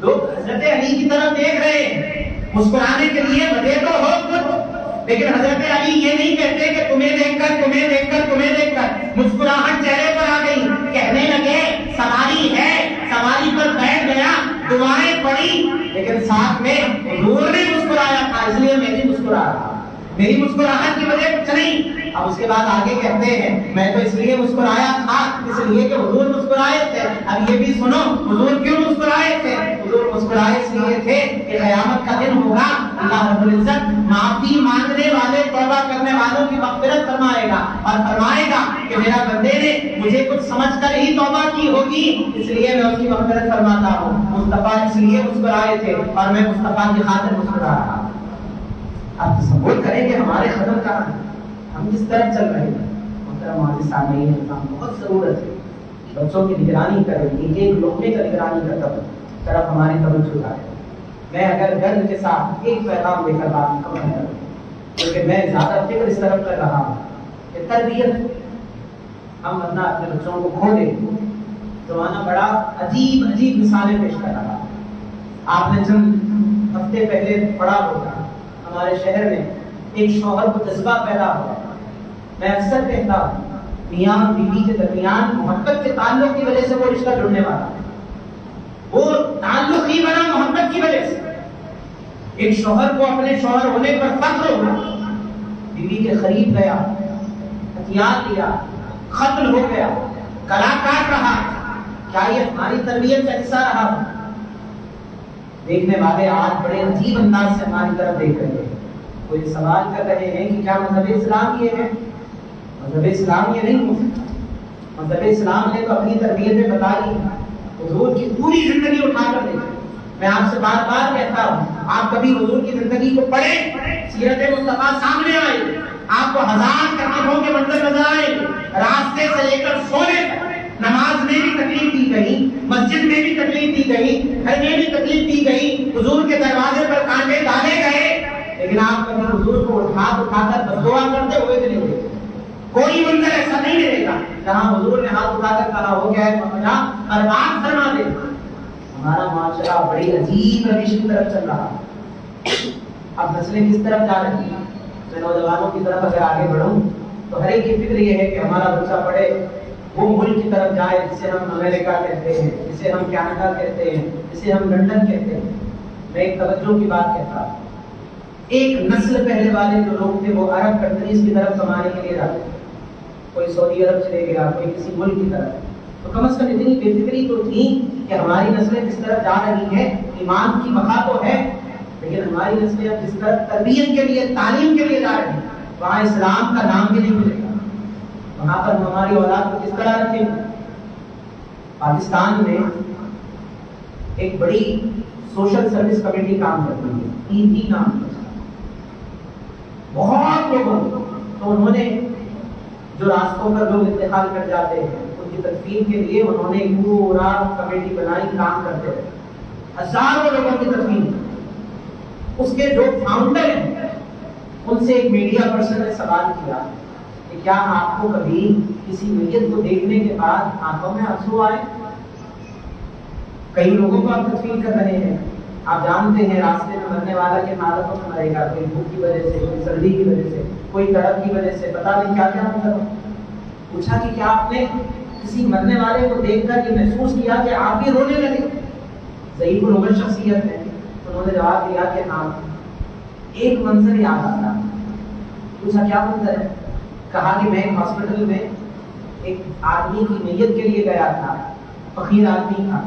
لوگ حضرت علی کی طرف دیکھ رہے ہیں، مسکرانے کے لیے وجہ تو ہو کچھ، لیکن حضرت علی یہ نہیں کہتے کہ تمہیں دیکھ کر، تمہیں دیکھ کر، تمہیں دیکھ کر، مسکراہٹ چہرے پر آ گئی، کہنے لگے سواری ہے، سواری پر بیٹھ گیا، دعائیں پڑھی، لیکن ساتھ میں حضور نے مسکرایا تھا، اس لیے میں بھی مسکرا رہا، میری مسکراہٹ کی وجہ کچھ نہیں۔ اب اس کے بعد آگے کہتے ہیں میں تو اس لیے مسکرایا تھا اس لیے کہ حضور مسکرائے تھے۔ اب یہ بھی سنو حضور کیوں مسکرائے تھے؟ حضور مسکرائے اس لیے تھے کہ قیامت کا دن ہوگا، اللہ رب العزت معافی مانگنے والے، توبہ کرنے والوں کی مغفرت فرمائے گا، اور فرمائے گا کہ میرا بندے نے مجھے کچھ سمجھ کر ہی توبہ کی ہوگی، اس لیے میں اس کی مغفرت فرماتا ہوں۔ مصطفیٰ اس لیے مسکرائے تھے اور میں مصطفیٰ کی خاطر مسکرا رہا۔ آپ تصور کریں کہ ہمارے قدم کہاں ہیں، ہم کس طرف چل رہے ہیں۔ محترم ہمارے سامنے بہت ضرورت ہے بچوں کی نگرانی کریں، ایک ایک لقمے کا نگرانی کرتا ہوں طرف ہماری توجہ ہے۔ میں اگر گرد کے ساتھ ایک پیغام لے کر بات مکمل کروں، کیونکہ میں زیادہ فکر اس طرف کر رہا ہوں کہ تربیت، ہم اپنے بچوں کو کھو دیں۔ زمانہ بڑا عجیب عجیب مثالیں پیش کر رہا ہے، آپ نے چند ہفتے پہلے پڑھا ہوگا ہمارے شہر میں ایک شوہر کو جذبہ پیدا ہوا. میں اکثر کہتا ہوں میاں بیوی کے درمیان محبت کے تعلق کی وجہ سے وہ رشتہ جڑنے والا ہے. وہ تعلق ہی بنا محبت کی وجہ سے. ایک شوہر کو اپنے شوہر ہونے پر فخر ہوا, بیوی کے قریب گیا, ہتھیار لیا, قتل ہو گیا, گلا کاٹ رہا. کیا یہ ہماری تربیت کا حصہ رہا؟ دیکھنے والے آج بڑے عجیب انداز سے ہماری طرف دیکھ رہے ہیں. وہ یہ سوال کر رہے ہیں کہ کیا مذہب اسلام یہ ہے؟ مذہب اسلام یہ نہیں ہو سکتا. مذہب اسلام نے تو اپنی تربیتیں بتائی, حضور کی پوری زندگی اٹھا کر دیکھیں. میں آپ سے بار بار کہتا ہوں, آپ کبھی حضور کی زندگی کو پڑھیں, سیرت مصطفیٰ سامنے آئے, آپ کو ہزار تکلیفوں کے منظر نظر آئے, راستے سے لے کر سونے تک. نماز میں بھی تکلیف دی گئی, مسجد میں بھی تکلیف دی گئی, گھر میں بھی تکلیف دی گئی, حضور کے دروازے پر کانٹے ڈالے گئے, لیکن آپ کبھی حضور کو ہاتھ اٹھا کر بددعا کرتے ہوئے نہیں دیکھے. کوئی منظر ایسا نہیں ملے گا جہاں حضور نے ہاتھ اٹھا کر کہا ہو گیا ہے برباد فرما دے. ہمارا معاشرہ بڑی عجیب روش کی طرف چل رہا ہے. اب نسلیں کس طرف جا رہی ہیں؟ میں نوجوانوں کی طرف اگر آگے بڑھوں تو ہر ایک کی فکر یہ ہے کہ ہمارا بچہ پڑھے, وہ ملک کی طرف جائے جسے ہم امریکہ کہتے ہیں, جسے ہم کینیڈا کہتے ہیں, جسے ہم لندن کہتے ہیں. میں ایک توجہ کی بات کہتا ہوں, ایک نسل پہلے والے جو لوگ تھے وہ عرب کنٹریز کی طرف کمانے کے لیے جاتے تھے. کوئی سعودی عرب چلے گیا, کوئی کسی ملک کی طرف. تو کم از کم اتنی بے فکری تو تھی کہ ہماری نسلیں جس طرف جا رہی ہیں ایمان کی بقا تو ہے, لیکن ہماری نسلیں اب جس طرف تربیت کے لیے, تعلیم کے لیے جا رہی ہیں, وہاں اسلام کا نام بھی نہیں ملے گا. وہاں پر ہماری اولاد کو کس طرح رکھیں گے؟ پاکستان میں ایک بڑی سوشل سروس کمیٹی کام کرتی ہے, ET نام ہے. بہت لوگوں تو انہوں نے جو راستوں پر لوگ انتقال کر جاتے ہیں ان کی تدفین کے لیے انہوں نے پورا کمیٹی بنائی, کام کرتے رہے, ہزاروں لوگوں کی تدفین. اس کے جو فاؤنڈر ہیں ان سے ایک میڈیا پرسن نے سوال کیا کہ کیا آپ کو کبھی کسی میت کو دیکھنے کے بعد آنکھوں میں آنسو آئے؟ کئی لوگوں کو آپ تدفین کر رہے ہیں, آپ جانتے ہیں راستے میں مرنے والا کے حالتوں میں مرے گا, کوئی بھوک کی وجہ سے, کوئی سردی کی وجہ سے, کوئی تڑپ کی وجہ سے, پتہ نہیں کیا کیا مطلب. پوچھا کہ کیا آپ نے کسی مرنے والے کو دیکھ کر یہ محسوس کیا کہ آپ بھی رونے لگے؟ ضعیف العمر شخصیت ہے. انہوں نے جواب دیا کہ ہاں, ایک منظر یاد آتا. پوچھا کیا منظر ہے؟ کہا کہ میں ہاسپٹل میں ایک آدمی کی میت کے لیے گیا تھا, فقیر آدمی تھا,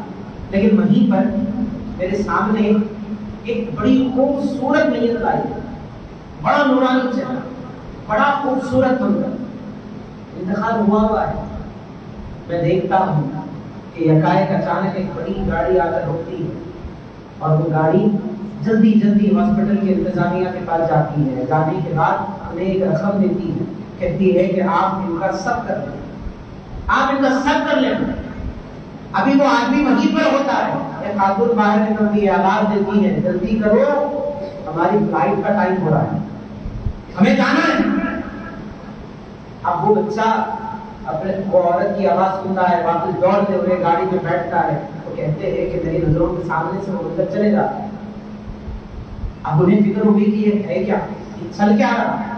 لیکن وہیں پر میرے سامنے ایک بڑی خوبصورت میت لائی, بڑا نورانی چہرہ, بڑا خوبصورت منظر, انتقال ہوا ہے. میں دیکھتا ہوں کہ یکایک اچانک ایک بڑی گاڑی آ کر رکتی ہے اور وہ گاڑی جلدی جلدی ہاسپٹل کے انتظامیہ کے پاس جاتی ہے. جانے کے بعد ہمیں ایک رقم دیتی ہے, کہتی ہے کہ آپ ان کا سب کر لیں, آپ ان کا سب کر لیں. ابھی وہ آدمی وہیں پر ہوتا ہے, ایک خاتون باہر نکلتی ہے, آواز دیتی ہے جلدی کرو ہماری فلائٹ کا ٹائم ہو رہا ہے, ہمیں جانا ہے. اب وہ بچہ اپنے وہ عورت کی آواز سنتا ہے, واپس دوڑتے ہوئے گاڑی میں بیٹھتا ہے. وہ کہتے ہیں کہ میری نظروں کے سامنے سے وہ اندر چلے جاتا ہے. اب انہیں فکر ہوئی کہ یہ ہے کیا, چل کیا رہا ہے.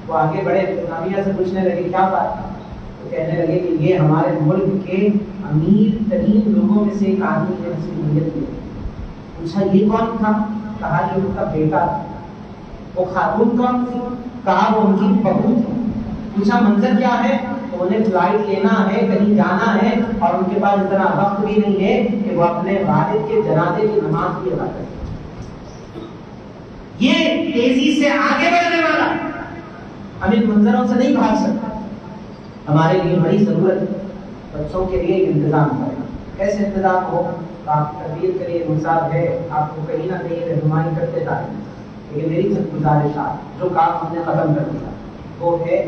وہ آگے بڑے انتظامیہ سے پوچھنے لگے کیا بات ہے. تو کہنے لگے کہ یہ ہمارے ملک کے امیر ترین لوگوں میں سے ایک آدمی ہے جس کی میت ہوئی. پوچھا یہ کون تھا؟ کہا کہ ان کا بیٹا. وہ خاتون کون تھی؟ کہا وہ ان کی بہو تھی. پوچھا منظر کیا ہے؟ تو انہیں فلائٹ لینا ہے, کہیں جانا ہے, اور ان کے پاس اتنا وقت بھی نہیں ہے کہ وہ اپنے والد کے جنازے کی نماز بھی ادا کریں. یہ تیزی سے آگے بڑھنے والا, ہم ان منظروں سے نہیں بھاگ سکتے. ہمارے لیے بڑی ضرورت ہے بچوں کے لیے انتظام کرنا. کیسے انتظام ہو؟ آپ کی تربیت کے لیے نصاب ہے, آپ کو کہیں نہ کہیں رہنمائی کرتے جائیں. لیکن میری سب گزارشات جو کام ہم نے ختم کر دیا وہ ہے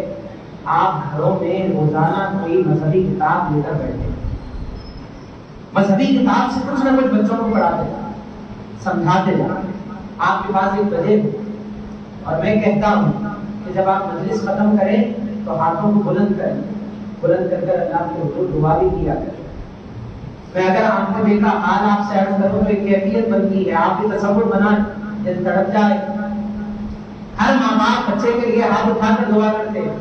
آپ گھروں میں روزانہ کوئی مذہبی کتاب لے کر بیٹھے. مذہبی کتاب سے کچھ نہ کچھ بچوں کو پڑھاتے جائیں, سمجھاتے جائیں. آپ کے پاس ایک بجے اور میں کہتا ہوں کہ جب آپ مجلس ختم کریں تو ہاتھوں کو بلند کریں, بلند کر کر اللہ کے حضور دعا بھی کیا کریں. میں اگر آنکھوں دیکھا حال آپ سے عرض کروں تو ایک کیفیت بنتی ہے، آپ کی تصور بنائیں دل تڑپ جائے۔ ہر ماں باپ بچے کے لیے ہاتھ اٹھا کر دعا کرتے ہیں،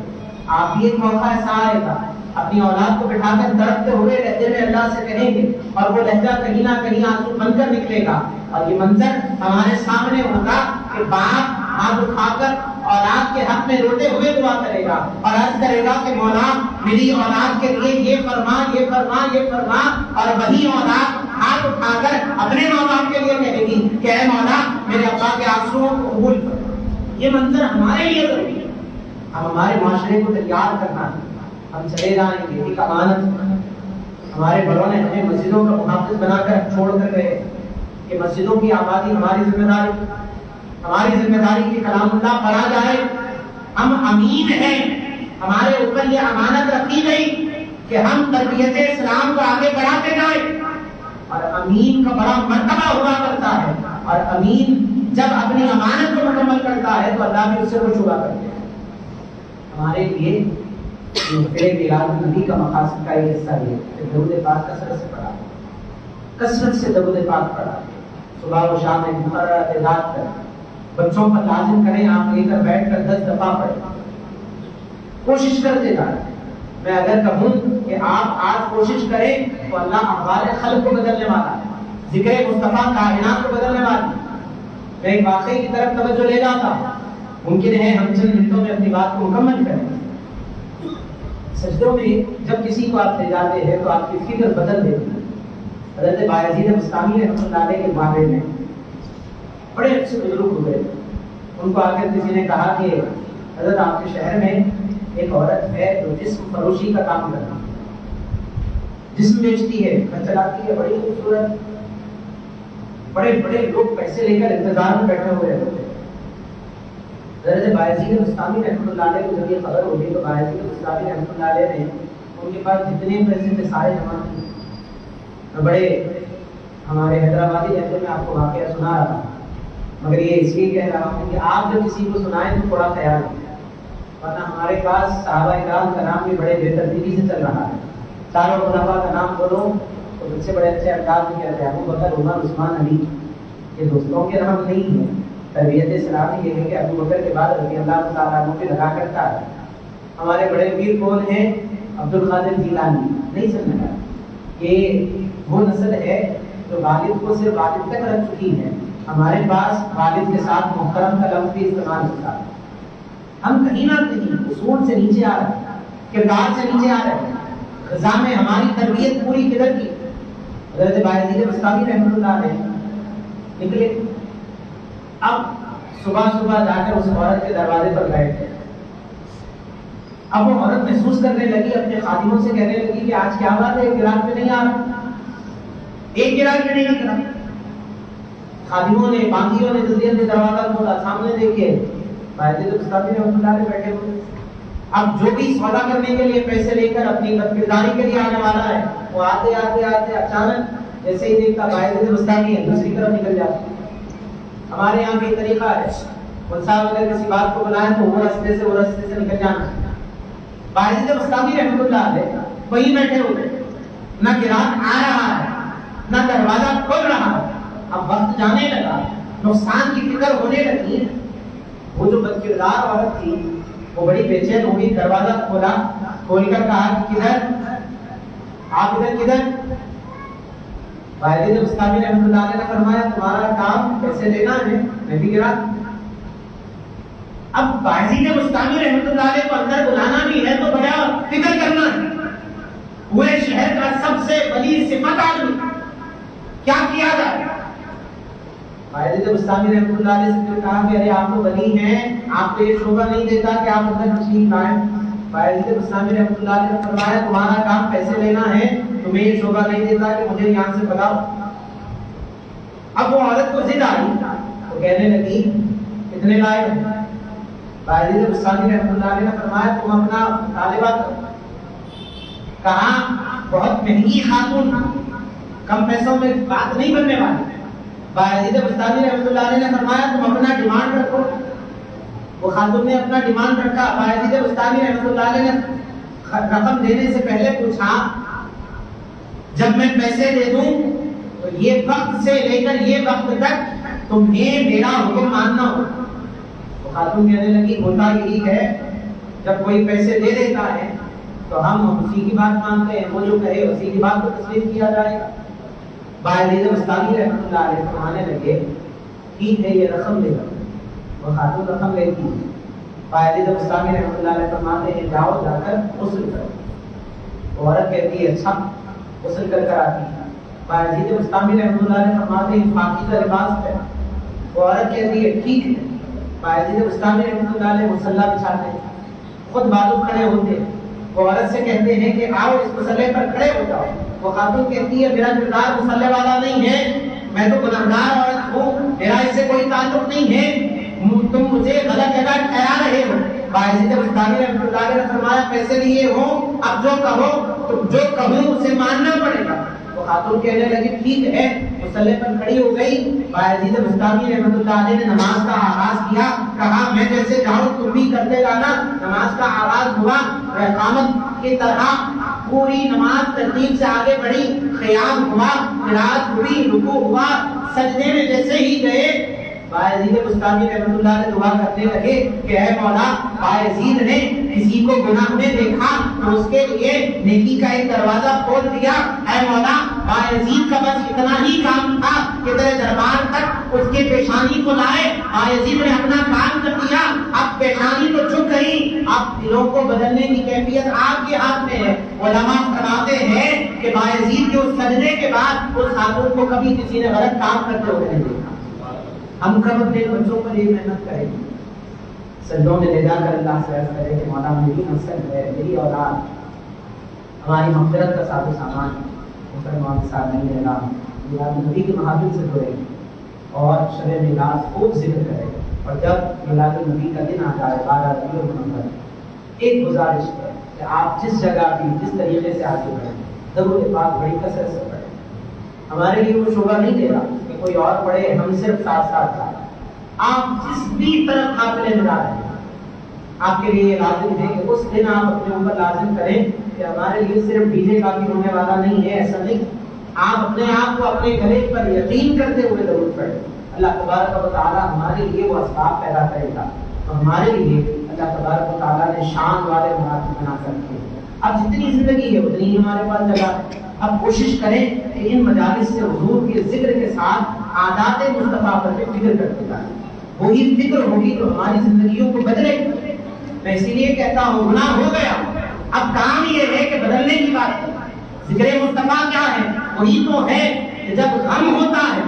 آپ بھی ایک موقع ایسا آئے گا اپنی اولاد کو بٹھا کر تڑپتے ہوئے لہجے میں اللہ سے کہیں گے، اور وہ لہجہ کہیں نہ کہیں آنسو بن کر نکلے گا، اور یہ منظر ہمارے سامنے ہوگا کہ باپ ہاتھ اٹھا کر اولاد کے حق میں روتے ہوئے دعا کرے گا اور عرض کرے گا کہ مولا میری اولاد کے لیے یہ فرما یہ فرما یہ فرما، اور وہی اولاد ہاتھ اٹھا کر اپنے ماں باپ کے لیے کہے گی کہ اے مولا میرے ابا کے آنسوؤں کو قبول کر۔ یہ منظر ہمارے لیے ضروری ہے، ہم ہمارے معاشرے کو تیار کرنا ہے، ہم چلے جائیں گے، ایک امانت ہمارے بڑوں نے ہمیں مسجدوں کا محافظ بنا کر چھوڑ کر گئے کہ مسجدوں کی آبادی ہماری ذمہ داری کی کلام اللہ پڑھا جائے۔ ہم امین ہیں، ہمارے اوپر یہ امانت رکھی گئی کہ ہم تربیت اسلام کو آگے بڑھاتے جائیں، اور امین کا بڑا مرتبہ ہوا کرتا ہے، اور امین جب اپنی امانت کو مکمل کرتا ہے تو اللہ بھی اس سے خوش ہوا کرتے ہیں۔ ہمارے لیے میلاد النبی کا مقاصد کا یہ حصہ ہے کہ درود پاک کثرت سے پڑھا، کثرت سے درود پاک پڑھا، صبح و شام ایک مقررہ تعداد کر بچوں پر لازم کریں، آپ لے کر بیٹھ کر 10 دفعہ پڑھیں، کوشش کرتے جائیں۔ میں اگر کہوں کہ آپ آج کوشش کریں تو اللہ ہمارے خلق کو بدلنے والا ہے، ذکر مصطفیٰ کائنات کو بدلنے والا ہے۔ میں ایک واقعے کی طرف توجہ لے جاتا ہوں، ممکن ہے ہم چند منٹوں میں اپنی بات کو مکمل کریں۔ سجدوں میں جب کسی کو آپ لے جاتے ہیں تو آپ کی فکر بدل دیتی ہے۔ حضرت بایزید بستامی رحمۃ اللہ علیہ کے بارے میں بڑے اچھے بزرگ ہوئے، ان کو آ کر کسی نے کہا کہ حضرت آپ کے شہر میں ایک عورت ہے جو جسم فروشی کا کام کرتی ہے، جسم بیچتی ہے، گھر چلاتی ہے، بڑی خوبصورت، بڑے بڑے لوگ پیسے لے کر انتظار میں بیٹھے ہوئے رہتے ہیں۔ حضرت بایزید بستامی رحمۃ اللہ علیہ کو جب یہ خبر ہوگی تو بایزید بستامی رحمۃ اللہ علیہ نے ان کے پاس جتنے پیسے تھے سارے جمع کیے۔ بڑے ہمارے حیدرآبادی لہجے میں آپ کو واقعہ سنا رہا ہوں، مگر یہ اس لیے کہہ رہا ہوں کہ آپ جب کسی کو سنائیں تو تھوڑا خیال رکھیں، ورنہ ہمارے پاس صحابہ کرام کا نام بھی بڑے بے ترتیبی سے چل رہا ہے۔ چاروں خلفاء کا نام بولو تو مجھ سے بڑے اچھے انداز میں کہتے ہیں ابو بکر، عمر، عثمان، علی، یہ دوستوں کے نام نہیں ہیں۔ تربیت اسلامی یہ ہے کہ ابو بکر کے بعد رضی اللہ تعالیٰ عنہ پہ لگا کرتا ہے۔ ہمارے بڑے پیر کون ہیں؟ عبد القادر جیلانی، نہیں سمجھا گا، یہ وہ نسل ہے جو والد کو صرف والد تک رکھ چکی ہے۔ ہمارے پاس والد کے ساتھ محترم کا لفظ بھی استعمال ہوتا ہے۔ ہم کہیں نہ کہیں اصول سے نیچے آ رہے ہیں، کردار سے نیچے آ رہے ہیں۔ غذا میں ہماری تربیت پوری کدھر کی؟ حضرت بایزید بستامی رحمۃ اللہ علیہ نکلے، اب صبح صبح جا کر اس عورت کے دروازے پر بیٹھے۔ اب وہ عورت محسوس کرنے لگی، اپنے خادموں سے کہنے لگی کہ آج کیا بات ہے، ایک گراہک میں نہیں آ رہا، ایک گراہک میں نہیں نکلا۔ خادموں نے، باقیوں نے جلدی جلدی دروازہ کھولا، سامنے دیکھے بایزید بستامی رحمۃ اللہ علیہ بیٹھے ہوئے۔ اب جو بھی سودا کرنے کے لیے پیسے لے کر اپنی بدکرداری کے لیے آنے والا ہے، وہ آتے آتے آتے اچانک جیسے ہی دیکھتا بایزید بستامی ہے دوسری طرف نکل جاتا۔ ہمارے یہاں بھی طریقہ ہے، صاحب اگر کسی بات کو بلائیں تو وہ راستے سے نکل جانا۔ بایزید بستامی رحمۃ اللہ علیہ وہیں بیٹھے ہوئے، نہ گراہک آ رہا ہے نہ دروازہ کھول رہا ہے۔ اب وقت جانے لگا، نقصان کی فکر ہونے لگی۔ وہ جو بدکردار عورت تھی وہ بڑی بے چین ہوئی، دروازہ کھولا، کھول کر کہا کہ کدھر آپ، ادھر کدھر؟ بایزید بستامی رحمۃ اللہ علیہ نے فرمایا تمہارا کام پیسے لینا ہے، میں بھی گرا۔ اب بایزید بستامی رحمۃ اللہ علیہ کو اندر بلانا بھی ہے تو بڑا فکر کرنا ہے، پورے شہر کا سب سے بڑی صفت آدمی، کیا کیا جائے؟ بایزید بستامی رحمۃ اللہ علیہ سے کہا کہ ارے آپ تو ولی ہیں، آپ کو یہ شعبہ نہیں دیتا کہ آپ اندر تشریف لائیں۔ بایزید بستامی رحمۃ اللہ علیہ نے فرمایا تمہارا کام پیسے لینا ہے، تمہیں یہ شعبہ نہیں دیتا کہ مجھے یہاں سے بلاؤ۔ اب وہ عورت کو ضد آئی، وہ کہنے لگی کتنے لائے؟ بایزید بستامی رحمۃ اللہ علیہ نے فرمایا تم اپنا مطالبہ کرو۔ کہا بہت مہنگی خاتون، کم پیسوں میں بات نہیں بننے والی۔ بایزید بستامی رحمۃ اللہ علیہ نے فرمایا تم اپنا ڈیمانڈ رکھو۔ وہ خاتون نے اپنا ڈیمانڈ رکھا۔ بایزید بستامی رحمۃ اللہ علیہ نے رقم دینے سے پہلے پوچھا جب میں پیسے دے دوں تو یہ وقت سے لے کر یہ وقت تک تمہیں میرا حکم ماننا ہو. تو خاتون کہنے لگی ہوتا یہی ہے جب کوئی پیسے دے دیتا ہے تو ہم اسی کی بات مانتے ہیں, وہ جو کہے اسی کی بات کو تسلیم کیا جائے گا. باعزید بستامی رحمۃ اللہ علیہ فرمانے لگے ٹھیک ہے یہ رقم لے لو. وہ خاتون رقم لیتی ہے. باعزید بستامی رحمۃ اللہ علیہ فرماتے ہیں جاؤ جا کر غسل کرو. عورت کہتی ہے اچھا, غسل کر کر آتی ہے. باعزید بستامی رحمۃ اللہ علیہ فرماتے ہیں پاکیزہ لباس پہ. وہ عورت کہتی ہے ٹھیک ہے. باعزید بستامی رحمۃ اللہ علیہ مصلی بچھاتے ہیں, خود بازو کھڑے ہوتے ہیں. وہ عورت سے کہتے ہیں کہ آؤ اس مسئلے پر کھڑے ہو جاؤ. وہ خاتون کہتی ہے میرا کردار مسئلے والا نہیں ہے, میں تو گنہگار عورت ہوں, میرا اس سے کوئی تعلق نہیں ہے, تم مجھے غلط جگہ ٹھہرا رہے ہو. باعزید بستامی رحمۃ اللہ علیہ نے فرمایا پیسے لیے ہو, اب جو کہو تم جو کہوں اسے ماننا پڑے گا. وہ خاتون کہنے لگی ٹھیک ہے, مسئلے پر کھڑی ہو گئی. باعزید بستامی رحمۃ اللہ علیہ نے نماز کا آغاز کیا, کہا میں جیسے جاؤں تم بھی کرتے جانا. نماز کا آغاز ہوا, اقامت کی طرح پوری نماز ترتیب سے آگے بڑھی. قیام ہوا, قرات ہوئی, رکوع ہوا, سجدے میں جیسے ہی گئے باعزید بستامی رحمۃ اللہ علیہ دعا کرنے لگے کہ اے مولا باعزید نے کسی کو گناہ میں دیکھا تو اس کے لیے نیکی کا ایک دروازہ کھول دیا. اے مولا باعزید کا بس اتنا ہی کام تھا کہ تیرے دربار تک اس کے پیشانی کو لائے. باعزید نے اپنا کام کر دیا, اب پیشانی تو جھک گئی, اب دلوں کو بدلنے کی کیفیت آپ کے ہاتھ میں ہے. علماء فرماتے ہیں کہ باعزید کے اس سجدے کے بعد اس خاتون کو کبھی کسی نے غلط کام کرتے ہوئے نہیں دیکھا. ہم کب اپنے بچوں پر یہ محنت کریں گے, سجدوں میں لے جا کر اللہ سے عرض کریں کہ مولا میری نسل ہے, میری اولاد ہماری مغفرت کا ساتھ سامان مسلمان کے ساتھ نہیں رہنا. میلاد نبی کے محافل سے جڑے اور شب میلاد خوب ذکر کرے. اور جب میلاد النبی کا دن آتا ہے 12 ربیع الاول, ایک گزارش ہے کہ آپ جس جگہ بھی جس طریقے سے آگے بڑھیں درود پاک بڑی کثرت سے پڑھیں. ہمارے لیے وہ شعبہ نہیں دے رہا کہ کوئی اور پڑھے, ہم صرف ساتھ ساتھ جائیں. آپ جس بھی طرف قافلے میں جا رہے ہیں آپ کے لیے لازم ہے کہ اس دن آپ اپنے اوپر لازم کریں کہ ہمارے لیے صرف ڈی جے کافی ہونے والا نہیں ہے. ایسا نہیں, آپ اپنے آپ کو اپنے گلے پر یقین کرتے ہوئے درود پڑھیں. اللہ تبارک و تعالیٰ ہمارے لیے وہ اسباب پیدا کرے گا. اور ہمارے لیے اللہ تبارک و تعالیٰ نے شان والے مراتب بنا کر رکھے. اب جتنی زندگی ہے اتنی ہی ہمارے پاس جگہ ہے. اب کوشش کریں کہ ان مجالس سے حضور کے ذکر کے ساتھ عادات مصطفیٰ پر بھی فکر کرتے جائیں. وہی فکر ہوگی تو ہماری زندگیوں کو بدلے گی. میں اسی لیے کہتا ہوں گناہ ہو گیا, اب کام یہ ہے کہ بدلنے کی بات ہے. ذکر مصطفیٰ کیا ہے, وہی تو ہے کہ جب غم ہوتا ہے,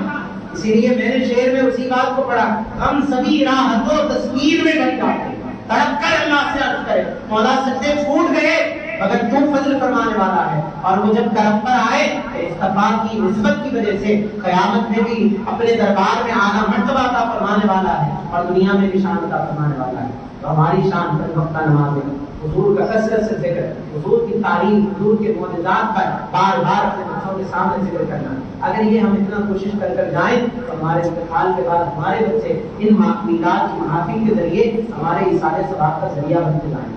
اسی لیے میں نے شعر میں اسی بات کو پڑھا, غم سبھی راحت و تسکین میں ڈھل جاتے, تڑپ کر اللہ سے عرض کرے مولا سجدے چھوٹ گئے مگر تو فضل فرمانے والا ہے. اور وہ جب کرم پر آئے تو مصطفیٰ کی نسبت کی وجہ سے قیامت میں بھی اپنے دربار میں اعلیٰ مرتبہ عطا فرمانے والا ہے اور دنیا میں بھی شان عطا فرمانے والا ہے. تو ہماری شان پر وقتہ نماز ہے, حضور کا کثرت سے ذکر, حضور کی تعریف, حضور کے معجزات پر بار بار اپنے بچوں کے سامنے ذکر کرنا. اگر یہ ہم اتنا کوشش کر کر جائیں تو ہمارے انتقال کے بعد ہمارے بچے ان میلاد کی محافل کے ذریعے ہمارے اصالے ثواب کا ذریعہ بنتے جائیں.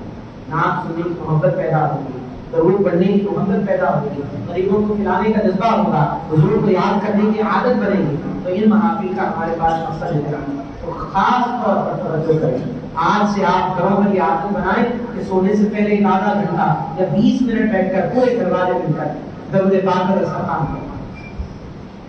نعت سننے کی محبت پیدا ہوگی, درود پڑھنے کی محبت پیدا ہوگی, غریبوں کو کھلانے کا جذبہ ہوگا, حضور کو یاد کرنے کی عادت بنے گی. تو ان محافل کا ہمارے پاس مقصد ہے تو خاص طور پر توجہ کریں. آج سے آپ گھروں میں یہ عادت بنائیں کہ سونے سے پہلے ایک آدھا گھنٹہ یا 20 منٹ بیٹھ کر پورے گھر والے مل کر درود پاک کا استعمال کریں.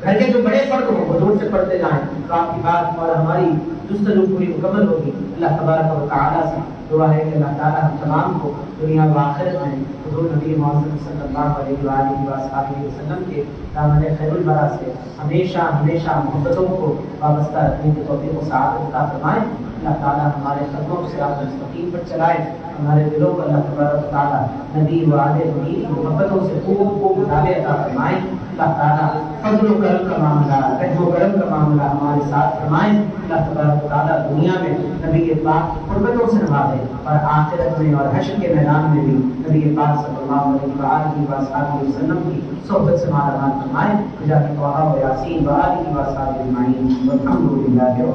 گھر کے جو بڑے فرد ہوں وہ دور سے پڑھتے جائیں تو آپ کی بات اور ہماری جستجو پوری مکمل ہوگی. اللہ تبارک و تعالیٰ سے دعا ہے کہ اللہ تعالیٰ ہم تمام کو دنیا و آخرت میں حضور نبی محمد صلی اللہ علیہ وآلہ وسلم کے دامن خیر البرا سے ہمیشہ ہمیشہ محبتوں کو وابستہ رکھنے کی توفیق و سعادت عطا فرمائے. اللہ تعالیٰ ہمارے قدموں سے آپ مستقیم پر چلائے, ہمارے دلوں کو اللہ تبارک و تعالیٰ نبی و آل نبی کی محبتوں سے خوب غالب عطا فرمائے. اللہ تعالیٰ فضل و کرم کا معاملہ, رحم و کرم کا معاملہ ہمارے ساتھ فرمائے. اللہ تبارک و تعالیٰ دنیا میں نبی پاک کی قربتوں سے نوازے اور آخرت میں اور حشر کے میدان میں بھی نبی پاک صلی اللہ علیہ وسلم کی صحبت سے مالا مال فرمائے. بجاہ طہ و یاسین و آلہ و اصحابہ اجمعین والحمد للہ.